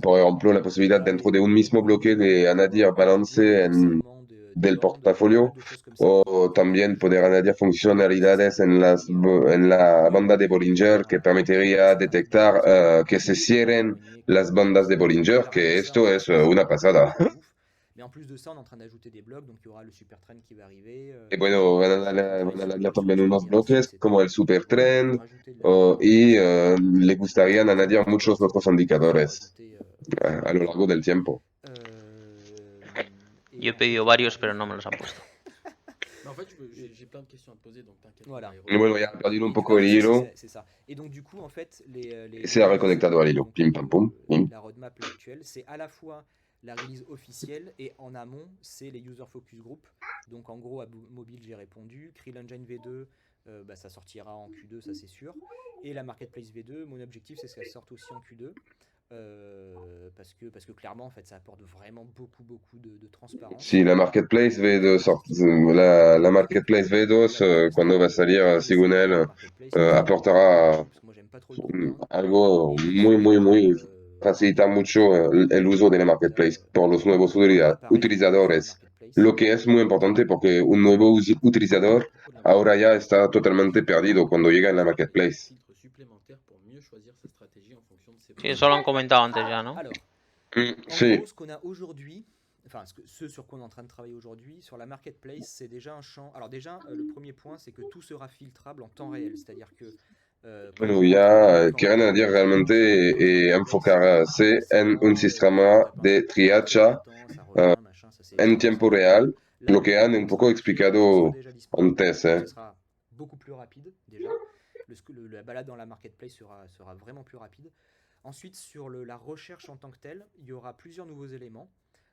Por ejemplo, la posibilidad dentro de un mismo bloque de añadir balance del portafolio o también poder añadir funcionalidades en la banda de Bollinger que permitiría detectar que se cierren las bandas de Bollinger, que esto es una pasada. Mais en plus de ça, on est en train d'ajouter des blocs, donc il y aura le super trend qui va arriver. Y bueno, van a añadir también unos bloques como el supertrend y le gustarían añadir muchos otros indicadores a lo largo del tiempo. Yo he pedido varios, pero no me los han puesto. Mais en fait, j'ai plein de questions à te poser, donc t'inquiète. Voilà. Y bueno, ya ha perdido un Et poco el du coup, hilo. c'est ça. Et donc du coup, en fait, Y se ha reconectado al hilo. donc, Pim, pam, pum. Pim. la roadmap là, actuelle, c'est à la fois la release officielle et en amont, c'est les user focus group. Donc en gros, à mobile, j'ai répondu. Krill Engine V2, ça sortira en Q2, ça c'est sûr. Et la Marketplace V2, mon objectif, c'est qu'elle sorte aussi en Q2. Parce que clairement, en fait, ça apporte vraiment beaucoup de transparence. Sí, la Marketplace V2, la Marketplace V2 cuando va a salir, según él, aportará Parce que moi, j'aime pas trop le groupe 1. algo muy facilita mucho el uso de la Marketplace por los nuevos utilizadores. Lo que es muy importante porque un nuevo utilizador ahora ya está totalmente perdido cuando llega en la Marketplace. Filtre supplémentaire pour mieux choisir sa stratégie en fonction de ses Sí, eso lo han comentado antes ya, ¿no? Alors, en Sí, gros, ce qu'on a aujourd'hui, enfin, ce sur quoi on est en train de travailler aujourd'hui, sur la marketplace, c'est déjà un champ. Alors, déjà, le premier point, c'est que tout sera filtrable en temps réel. C'est-à-dire que. bueno, ya quieren añadir realmente y enfocarse en un sistema de triacha en tiempo real, lo que han un poco explicado antes. beaucoup plus rapide déjà. La balade dans la marketplace sera vraiment plus rapide. Ensuite, sur la recherche en tant que telle, il y aura plusieurs nouveaux éléments.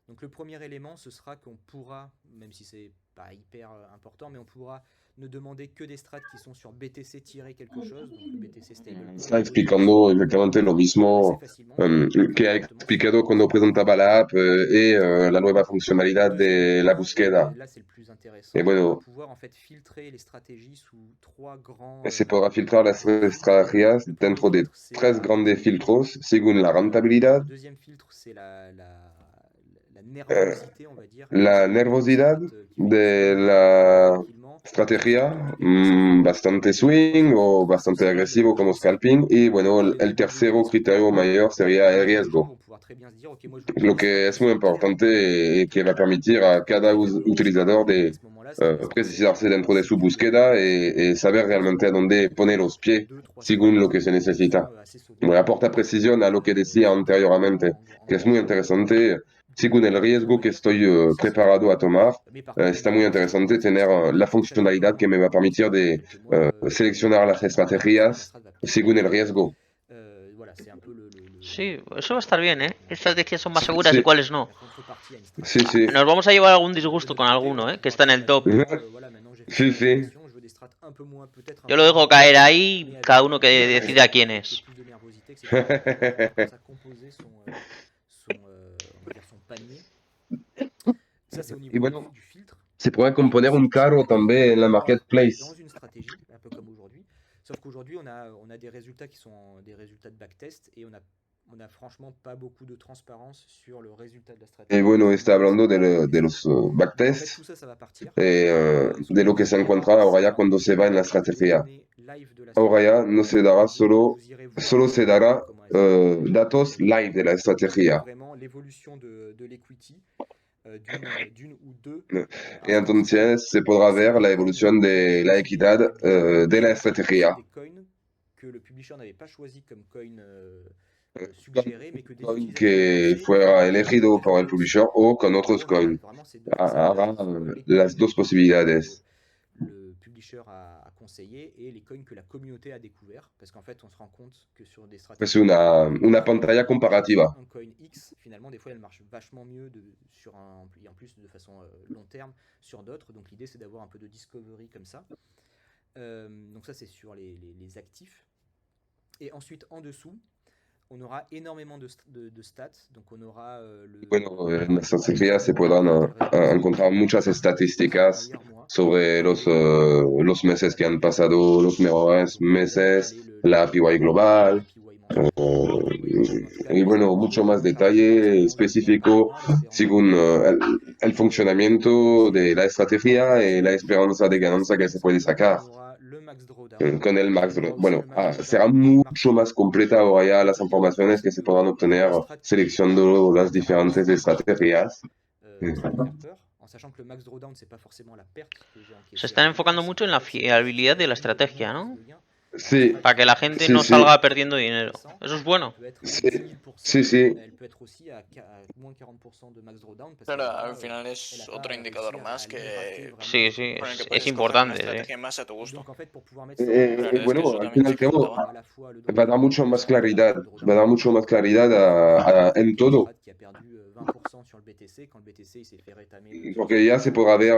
Donc le premier élément, ce sera qu'on pourra, même si c'est pas hyper important, mais on pourra ne demander que des strats qui sont sur BTC-quelque chose, donc le BTC Stable. Está explicando exactamente lo mismo que ha explicado cuando presentaba la app y la nueva funcionalidad de la búsqueda. Là, c'est le plus intéressant. Et On va bueno, pouvoir en fait filtrer les stratégies sous trois grands. se podrá filtrar las estrategias dentro de tres grandes filtros según la rentabilidad, Le deuxième filtre, c'est la nervosité, on va dire. la nervosidad de la estrategia, bastante swing o bastante agresivo como scalping. Y bueno, el tercero criterio mayor sería el riesgo, lo que es muy importante y que va a permitir a cada utilizador de precisarse dentro de su búsqueda y saber realmente a dónde poner los pies según lo que se necesita. Me aporta precisión a lo que decía anteriormente, que es muy interesante. Según el riesgo que estoy preparado a tomar, está muy interesante tener la funcionalidad que me va a permitir de seleccionar las estrategias según el riesgo. Sí, eso va a estar bien, ¿eh? ¿Qué estrategias son más seguras Sí. y cuáles no? Sí, sí. Nos vamos a llevar algún disgusto con alguno, ¿eh? Que está en el top. Sí, sí. Yo lo dejo caer ahí, cada uno que decida quién es. Y bueno, se puede componer un carro también en la marketplace. Dans une stratégie, un peu comme aujourd'hui. Sauf qu'aujourd'hui, on a des résultats qui sont des résultats de backtest et on a franchement pas beaucoup de transparence sur le résultat de la stratégie. Y bueno, está hablando de los backtests, Tout ça, ça va partir. de lo que se encuentra ahora ya cuando se va en la estrategia. Ahora ya no se dará solo se dará datos live de la estrategia. Vraiment l'évolution de l'equity d'une ou deux. Y entonces se podrá ver la evolución de la equidad de la estrategia. Des coins que le publisher n'avait pas choisi comme coin suggéré, mais que des Coin utilisateurs que avaient fuera elegido por el publisher o con otros coins. Vraiment, c'est Habrá las dos posibilidades. le publisher a conseillé et les coins que la communauté a découvert, parce qu'en fait on se rend compte que sur des stratégies Es una pantalla comparativa. un coin X, finalement des fois elle marche vachement mieux et en plus de façon long terme sur d'autres, donc l'idée c'est d'avoir un peu de discovery comme ça. Donc ça c'est sur les actifs, et ensuite en dessous on aura énormément de stats, donc on aura Bueno, en la estrategia se podrán encontrar muchas estadísticas sobre los meses que han pasado, los mejores meses, la PY global, y bueno, mucho más detalle específico según el funcionamiento de la estrategia y la esperanza de ganancia que se puede sacar con el max drawdown. Bueno, será mucho más completa ahora ya las informaciones que se podrán obtener seleccionando las diferentes estrategias. En sachant que le max drawdown c'est pas forcément la perte que j'ai encaissée. Se están enfocando mucho en la fiabilidad de la estrategia, ¿no? Sí, Para que la gente sí, no sí. salga perdiendo dinero. Eso es bueno. Sí, sí, sí. Elle peut être aussi à moins 40% de max drawdown. Pero al final es otro indicador más que Sí, sí, con el que es puedes escoger una importante. estrategia más a tu gusto. Donc en fait pour pouvoir mettre Bueno, eso al también fin y al sí que cabo faltaba. à la fois le va a dar mucho más claridad, va a dar mucho más claridad en todo, qui a perdu 20% sur le BTC quand le BTC il s'est fait rétamer. porque ya se podrá ver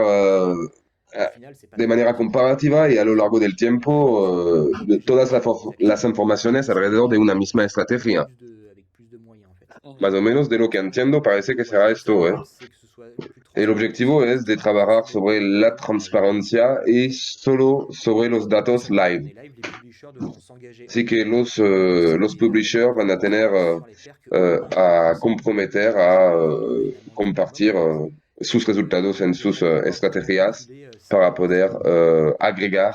de manera comparativa y a lo largo del tiempo todas las informaciones alrededor de una misma estrategia. Avec plus de moyens en fait. Más o menos de lo que entiendo parece que será esto, ¿eh? C'est que ce soit le plus El objetivo es de trabajar sobre la transparencia y solo sobre los datos live. Así que los publishers van a tener a comprometer a compartir sus resultados en sus estrategias para poder agregar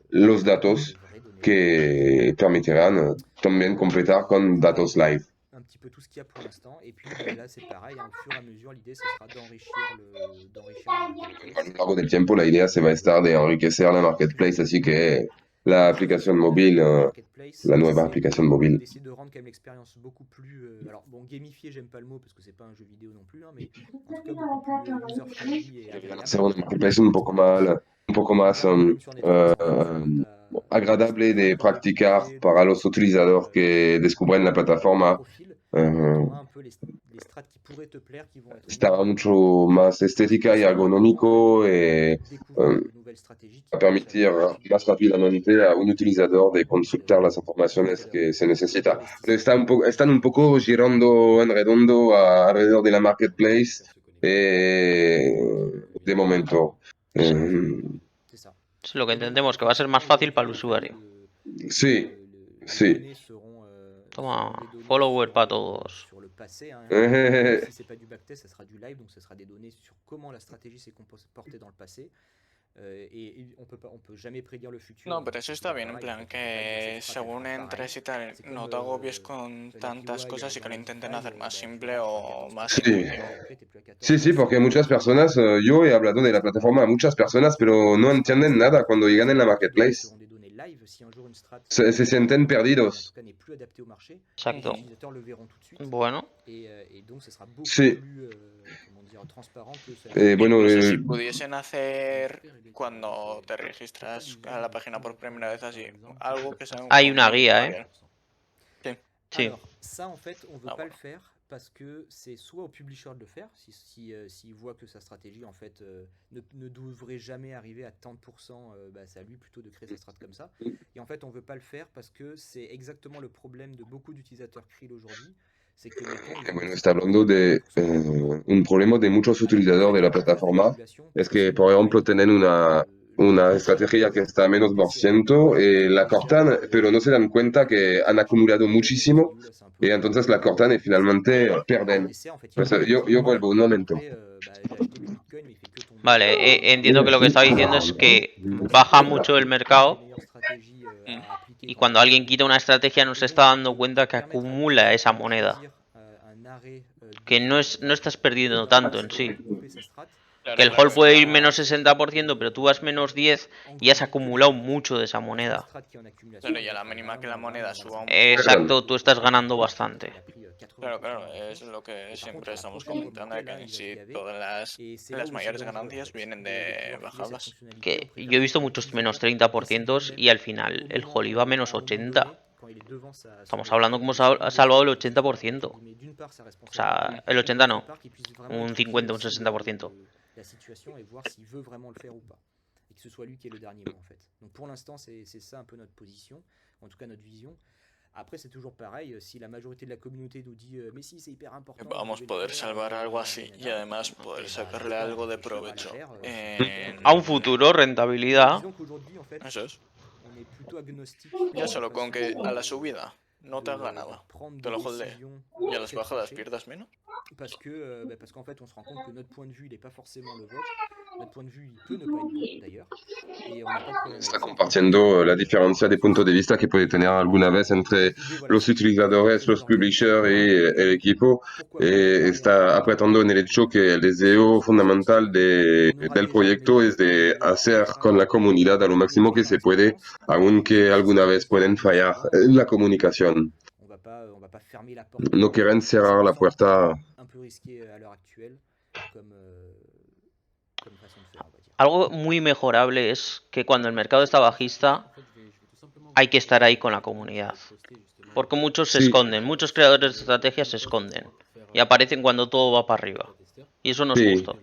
los datos que permitirán también completar con datos live. un petit peu tout ce qu'il y a pour l'instant, et puis là c'est pareil, hein, au fur et à mesure l'idée ce sera d'enrichir A lo largo del tiempo la idea se va a estar de enriquecer la marketplace, así que la aplicación móvil, la nueva aplicación móvil. D'essayer de rendre quand même l'expérience beaucoup plus. Alors, bon, gamifié, j'aime pas le mot parce que c'est pas un jeu vidéo non plus, hein, mais en tout cas beaucoup plus user-friendly et Deberían agréable. hacer una marketplace un poco más Comme sur Netflix, par exemple, agradable de practicar para los utilizadores que descubren la plataforma. profil, Eh, t'auras un peu les strats qui pourraient te plaire, qui vont être Estará mis en mucho más estética y ergonómico y découvrir de nouvelles stratégies qui va a permitir más rápidamente a un utilizador de consultar las informaciones que se necesita. Pero están un poco girando en redondo alrededor de la marketplace de momento. C'est ça. Es lo que entendemos, que va a ser más fácil para el usuario. Sí, sí. données seront, Toma, seront des données follower sur, para todos. sur le passé. Hein. Eh, Si c'est pas du backtest, ça sera du live, donc ça sera des données sur comment la stratégie s'est comportée dans le passé. Et on peut jamais prédire le futur. No, pero eso está bien, en Pareil, plan en fait, que on va según faire entres y pareil. tal, C'est comme, no te agobies con la tantas QI cosas y que dans lo le intenten DeFi, hacer más tu simple démarres, o t'es à más 14%, Sí. et après t'es plus à 14%. Sí, sí, porque muchas personas, yo he hablado de la plataforma a muchas personas, pero no entienden nada cuando llegan en la marketplace. Seront des données live. Si un jour une strat Se sienten en perdidos. tout cas n'est plus adaptée au marché, les Exacto. utilisateurs le verront tout de suite. Bueno, Et donc ce sera beaucoup Sí. plus comment dire, transparent que ça. Bueno, Incluso si pudiesen hacer cuando te registras a la página por primera vez así, algo que sea un hay una poco guía, más ¿eh? bien. Sí. Alors, ça, en fait, on veut Ah, pas bueno. le faire parce que c'est soit au publisher de le faire, s'il voit que sa stratégie, en fait, ne devrait jamais arriver à tant de pourcents, bah, c'est à lui plutôt de créer sa strat comme ça. Et en fait, on veut pas le faire parce que c'est exactement le problème de beaucoup d'utilisateurs Krill aujourd'hui. C'est que, mettons, ils ont Bueno, une está strat hablando de un problema de muchos utilizadores de la plataforma. Es que, por ejemplo, tienen una estrategia que está a menos por ciento, la cortan, pero no se dan cuenta que han acumulado muchísimo y entonces la cortan y finalmente pierden. Pues, yo vuelvo un momento. Vale, entiendo que lo que está diciendo es que baja mucho el mercado y cuando alguien quita una estrategia no se está dando cuenta que acumula esa moneda. Que no estás perdiendo tanto en sí. Claro, Que el claro, hold puede ir estás- menos 60%, pero tú vas menos 10 y has acumulado mucho de esa moneda. Claro, y a la mínima que la moneda suba un poco. Exacto, tú estás ganando bastante. Claro, claro, es lo que siempre estamos comentando, de que en sí todas las mayores ganancias vienen de bajadas. Que yo he visto muchos menos 30% y al final el hold iba a menos 80. Estamos hablando como ha salvado el 80%. O sea, el 80 no, un 50, un 60%. La situation et voir s'il veut vraiment le faire ou pas. Et que ce soit lui qui est le dernier mot en fait. Donc pour l'instant, c'est ça un peu notre position, en tout cas notre vision. Après, c'est toujours pareil, si la majorité de la communauté nous dit mais si, c'est hyper important. Vamos a poder salvar algo así y además poder sacarle algo de provecho. A un futuro, rentabilidad. Disons qu'aujourd'hui, en fait, Eso es. on est plutôt agnostique. Ya solo con que a la subida no te hagas nada, te lo holde. Y a las bajadas pierdas menos. Parce qu'en fait, on se rend compte que notre point de vue, il n'est pas forcément le vôtre. Notre point de vue, il peut ne pas être bon, d'ailleurs. Et on n'a pas de problème Está avec ça. compartiendo la diferencia de punto de vista que puede tener alguna vez entre los utilizadores, los publishers y el equipo. Está apretando en el hecho que el deseo fundamental del proyecto es de hacer con la comunidad a lo máximo que se puede, aunque alguna vez pueden fallar en la comunicación. On va pas fermer la porte. No quieren cerrar la puerta. Un peu risqué à l'heure actuelle comme façon de faire, on va dire. Algo muy mejorable es que cuando el mercado está bajista hay que estar ahí con la comunidad. Porque muchos se Sí. esconden, muchos creadores de estrategias se esconden y aparecen cuando todo va para arriba. Y eso no es Sí. justo.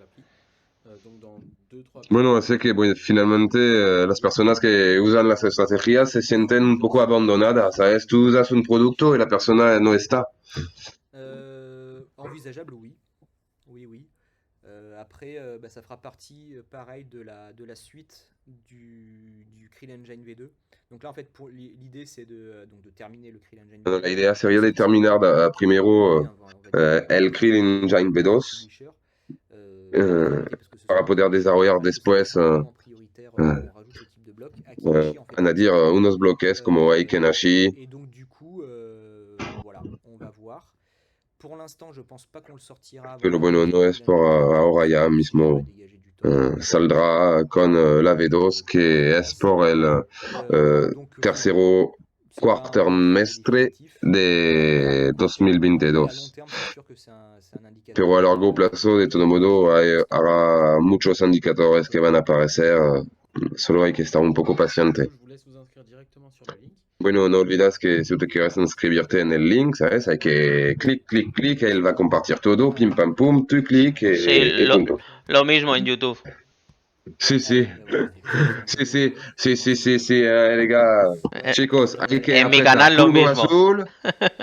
Bueno, hace que finalmente las personas que usan las estrategias se sienten un poco abandonadas, ¿sabes? Tú usas un producto y la persona no está. Envisageable, oui. Oui. Après, ça fera partie, pareil, de la suite du Krill Engine V2. Donc là, en fait, l'idée, c'est de terminer le Krill Engine V2. Bueno, la idea sería de terminar primero el Krill Engine V2 para poder desarrollar después, añadir unos bloques como Aikenashi. Et donc, du coup, voilà, on va voir. Pour l'instant, je pense pas qu'on le sortira. Pero bueno, no es por ahora ya mismo. saldrá con la V2, que es por el tercero cuatrimestre de 2022. Pero a largo plazo, de todo modo, habrá muchos indicadores que van a aparecer, solo hay que estar un poco paciente. Je vous laisse vous inscrire directement sur le link. Bueno, no olvides que si te quieres inscribirte en el link, ¿sabes? Hay que clic, él va a compartir todo, pim pam pum, tu clic Sí, y punto. lo mismo en YouTube. Sí, sí. Sí, les chicos, hay que En mi apretar canal lo pulgo mismo. azul,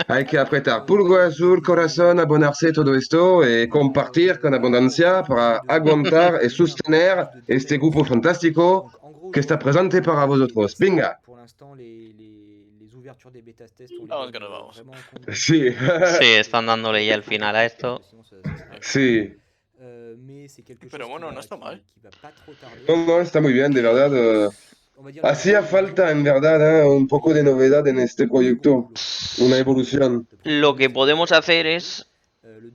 hay que apretar pulgo azul, corazón, abonarse, todo esto, y compartir con abundancia para aguantar y sostener este grupo fantástico que está presente para vosotros. Venga. Vamos que nos vamos. Sí. Sí, están dándole ya el final a esto. Sí. Pero bueno, no está mal. No, está muy bien, de verdad. Hacía falta, en verdad, un poco de novedad en este proyecto, una evolución. Lo que podemos hacer es,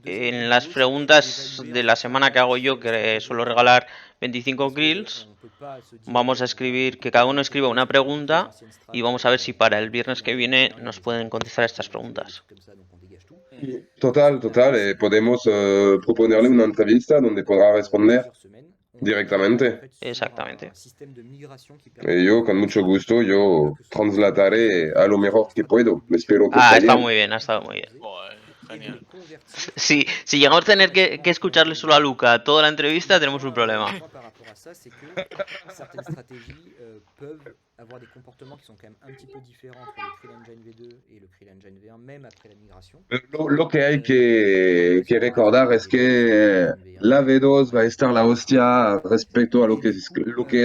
en las preguntas de la semana que hago yo, que suelo regalar 25 grills, vamos a escribir, que cada uno escriba una pregunta y vamos a ver si para el viernes que viene nos pueden contestar estas preguntas. Total, podemos proponerle una entrevista donde podrá responder directamente. Exactamente. Y yo, con mucho gusto, yo trasladaré a lo mejor que puedo. Espero que Ah, está está bien. muy bien, ha estado muy bien. Joder, genial. Si llegamos a tener que escucharle solo a Luca toda la entrevista, tenemos un problema. Avoir des comportements qui sont quand même un petit peu différents entre le CrillEngine V2 et le CrillEngine V1, même après la migration. Lo que hay que recordar es que la V2 va a estar la hostia respecto a lo que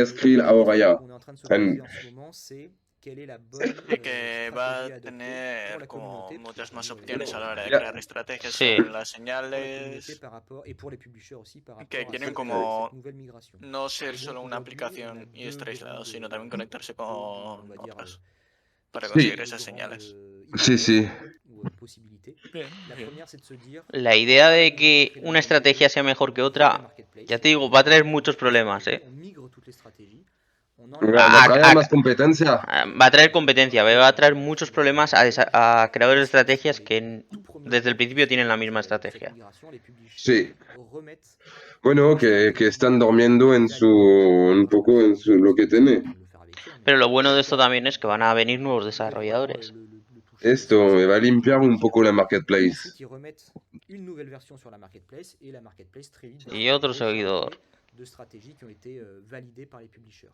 es Krill ahora ya. On est en train de se poser en ce moment, c'est quelle est la bonne Y que va a stratégie à adopter pour tener la como communauté, muchas pour más les opciones a la hora de Ya. crear estrategias Sí. sobre las pour la communauté señales, par rapport, et pour les publishers aussi par rapport que à quieren cette como nouvelle migration. no ser solo una Aujourd'hui, aplicación on a y deux estar aislados, grandes- sino también conectarse on con va dire, otras para Sí. conseguir deux esas grandes, señales. Sí. ou possibilités. Bien, La bien. première, c'est de se dire La idea de que una estrategia sea mejor que otra, ya te digo, va a traer muchos problemas, ¿eh? on migre toutes les stratégies, on Va a traer más competencia. Va a traer competencia, va a traer muchos problemas a creadores de estrategias que desde el principio tienen la misma estrategia. Sí. Bueno, que están durmiendo en un poco en lo que tiene. Pero lo bueno de esto también es que van a venir nuevos desarrolladores. Esto me va a limpiar un poco la marketplace. Y otro seguidor. De stratégies qui ont été validées par les publishers.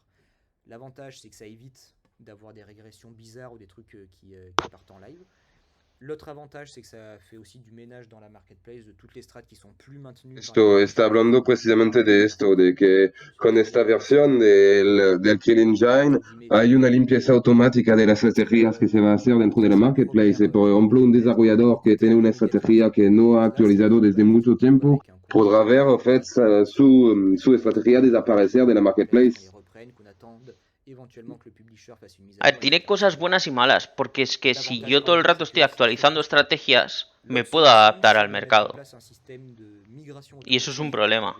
L'avantage, c'est que ça évite d'avoir des régressions bizarres ou des trucs qui partent en live. L'autre avantage, c'est que ça fait aussi du ménage dans la marketplace de toutes les strats qui sont plus maintenues. Esto está hablando precisamente de esto, de que con esta versión del CrillEngine hay una limpieza automática de las estrategias que se va a hacer dentro de la marketplace. Y, por ejemplo, un desarrollador que tiene una estrategia que no ha actualizado desde mucho tiempo podrá ver en fait, su estrategia desaparecer de la marketplace. A ver, tiene cosas buenas y malas, porque es que si yo todo el rato estoy actualizando estrategias, me puedo adaptar al mercado. Y eso es un problema.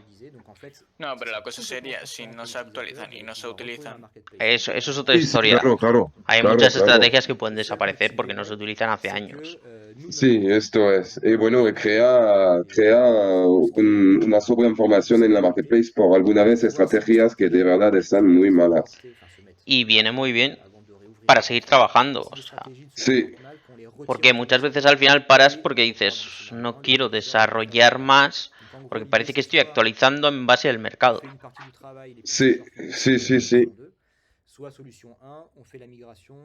No, pero la cosa sería, si no se actualizan y no se utilizan. Eso es otra Sí, historia. claro. Hay claro, muchas claro. estrategias que pueden desaparecer porque no se utilizan hace años. Sí, esto es. Y bueno, crea una sobreinformación en la marketplace por alguna vez estrategias que de verdad están muy malas. Y viene muy bien para seguir trabajando. O sea, Sí. porque muchas veces al final paras porque dices, no quiero desarrollar más, porque parece que estoy actualizando en base al mercado. Sí. Soit solution 1, on fait la migration,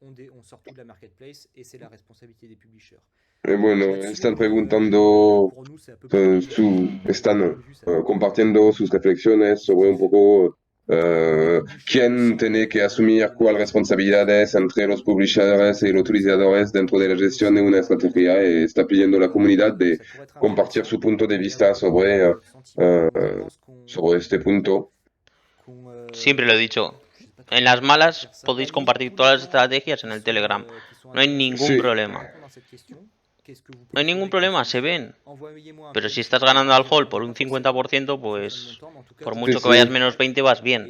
on sort tout de la marketplace et c'est la responsabilité des publishers. Bueno, están preguntando, están compartiendo sus reflexiones sobre un poco quién tiene que asumir cuál responsabilidades entre los publishers y los utilizadores dentro de la gestión de una estrategia, y está pidiendo a la comunidad de compartir su punto de vista sobre este punto. Siempre lo he dicho. En las malas podéis compartir todas las estrategias en el Telegram. No hay ningún problema. No hay ningún problema, se ven. Pero si estás ganando al hall por un 50%, pues por mucho que vayas menos 20 vas bien.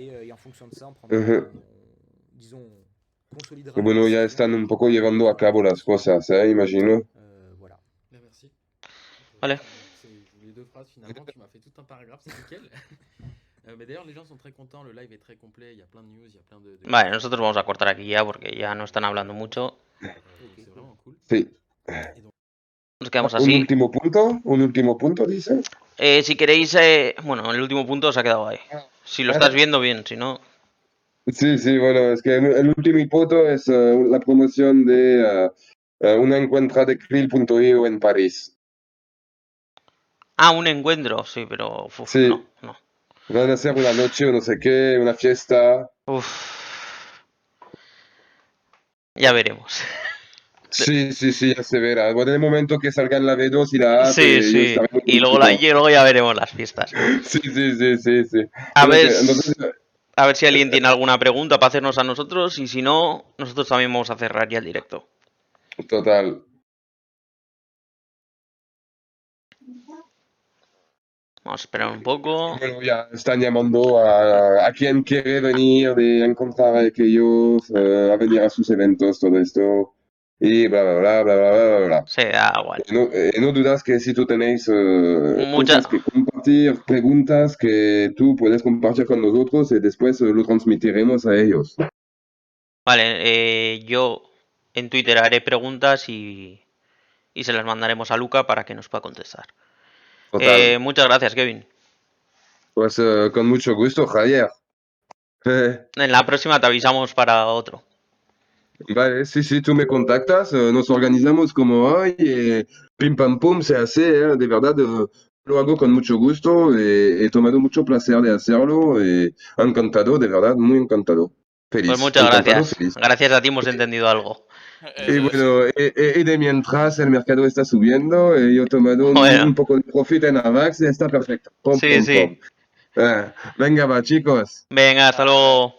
Bueno, ya están un poco llevando a cabo las cosas, imagino. Merci. Vale. Les 2 phrases, finalement, tu m'as fait tout un paragraphe, c'est nickel. Mais d'ailleurs, les gens sont très contents, le live est très complet, il y a plein de news, il y a plein de... Vale, nosotros vamos a cortar aquí ya porque ya no están hablando mucho. C'est vraiment cool. Sí. Nos quedamos ¿Un así. último punto? ¿Un último punto, dice? Si queréis, bueno, el último punto se ha quedado ahí. Si lo estás viendo bien, si no... Sí, sí, bueno, es que el último punto es la promoción de una encuentra de Krill.io en París. Ah, un encuentro, sí, pero... Uf, Sí. no. Van a hacer una noche o no sé qué, una fiesta. Uf. Ya veremos. Sí, sí, sí, ya se verá. Bueno, en el momento que salgan la V2 y la app, Sí, yo sí. estaré muy Y luego, contento. luego ya veremos las fiestas. Sí, sí, sí, sí, sí. A Bueno, ver, entonces, a ver si alguien tiene alguna pregunta para hacernos a nosotros. Y si no, nosotros también vamos a cerrar ya el directo. total. Vamos a esperar un poco. Bueno, ya están llamando a quien quiere venir, de encontrar a aquellos, a venir a sus eventos, todo esto. Y bla, bla, bla, bla, bla, bla, bla, bla. Sí, da igual. No dudas que si tú tenéis Mucha... cosas que compartir, preguntas que tú puedes compartir con nosotros y después lo transmitiremos a ellos. Vale, yo en Twitter haré preguntas y se las mandaremos a Luca para que nos pueda contestar. Total. Muchas gracias, Kevin. Pues con mucho gusto, Javier. En la próxima te avisamos para otro. Vale, sí, sí, tú me contactas, nos organizamos como hoy, pim pam pum, se hace, de verdad, lo hago con mucho gusto, he tomado mucho placer de hacerlo, encantado, de verdad, muy encantado. Pues Feliz, muchas encantado, gracias. feliz. Gracias a ti hemos entendido algo. Y bueno, y de mientras el mercado está subiendo, yo he tomado Bueno. un poco de profit en AVAX y está perfecto. Pum, Sí, pum, sí. pum. Venga, va, chicos. Venga, hasta luego.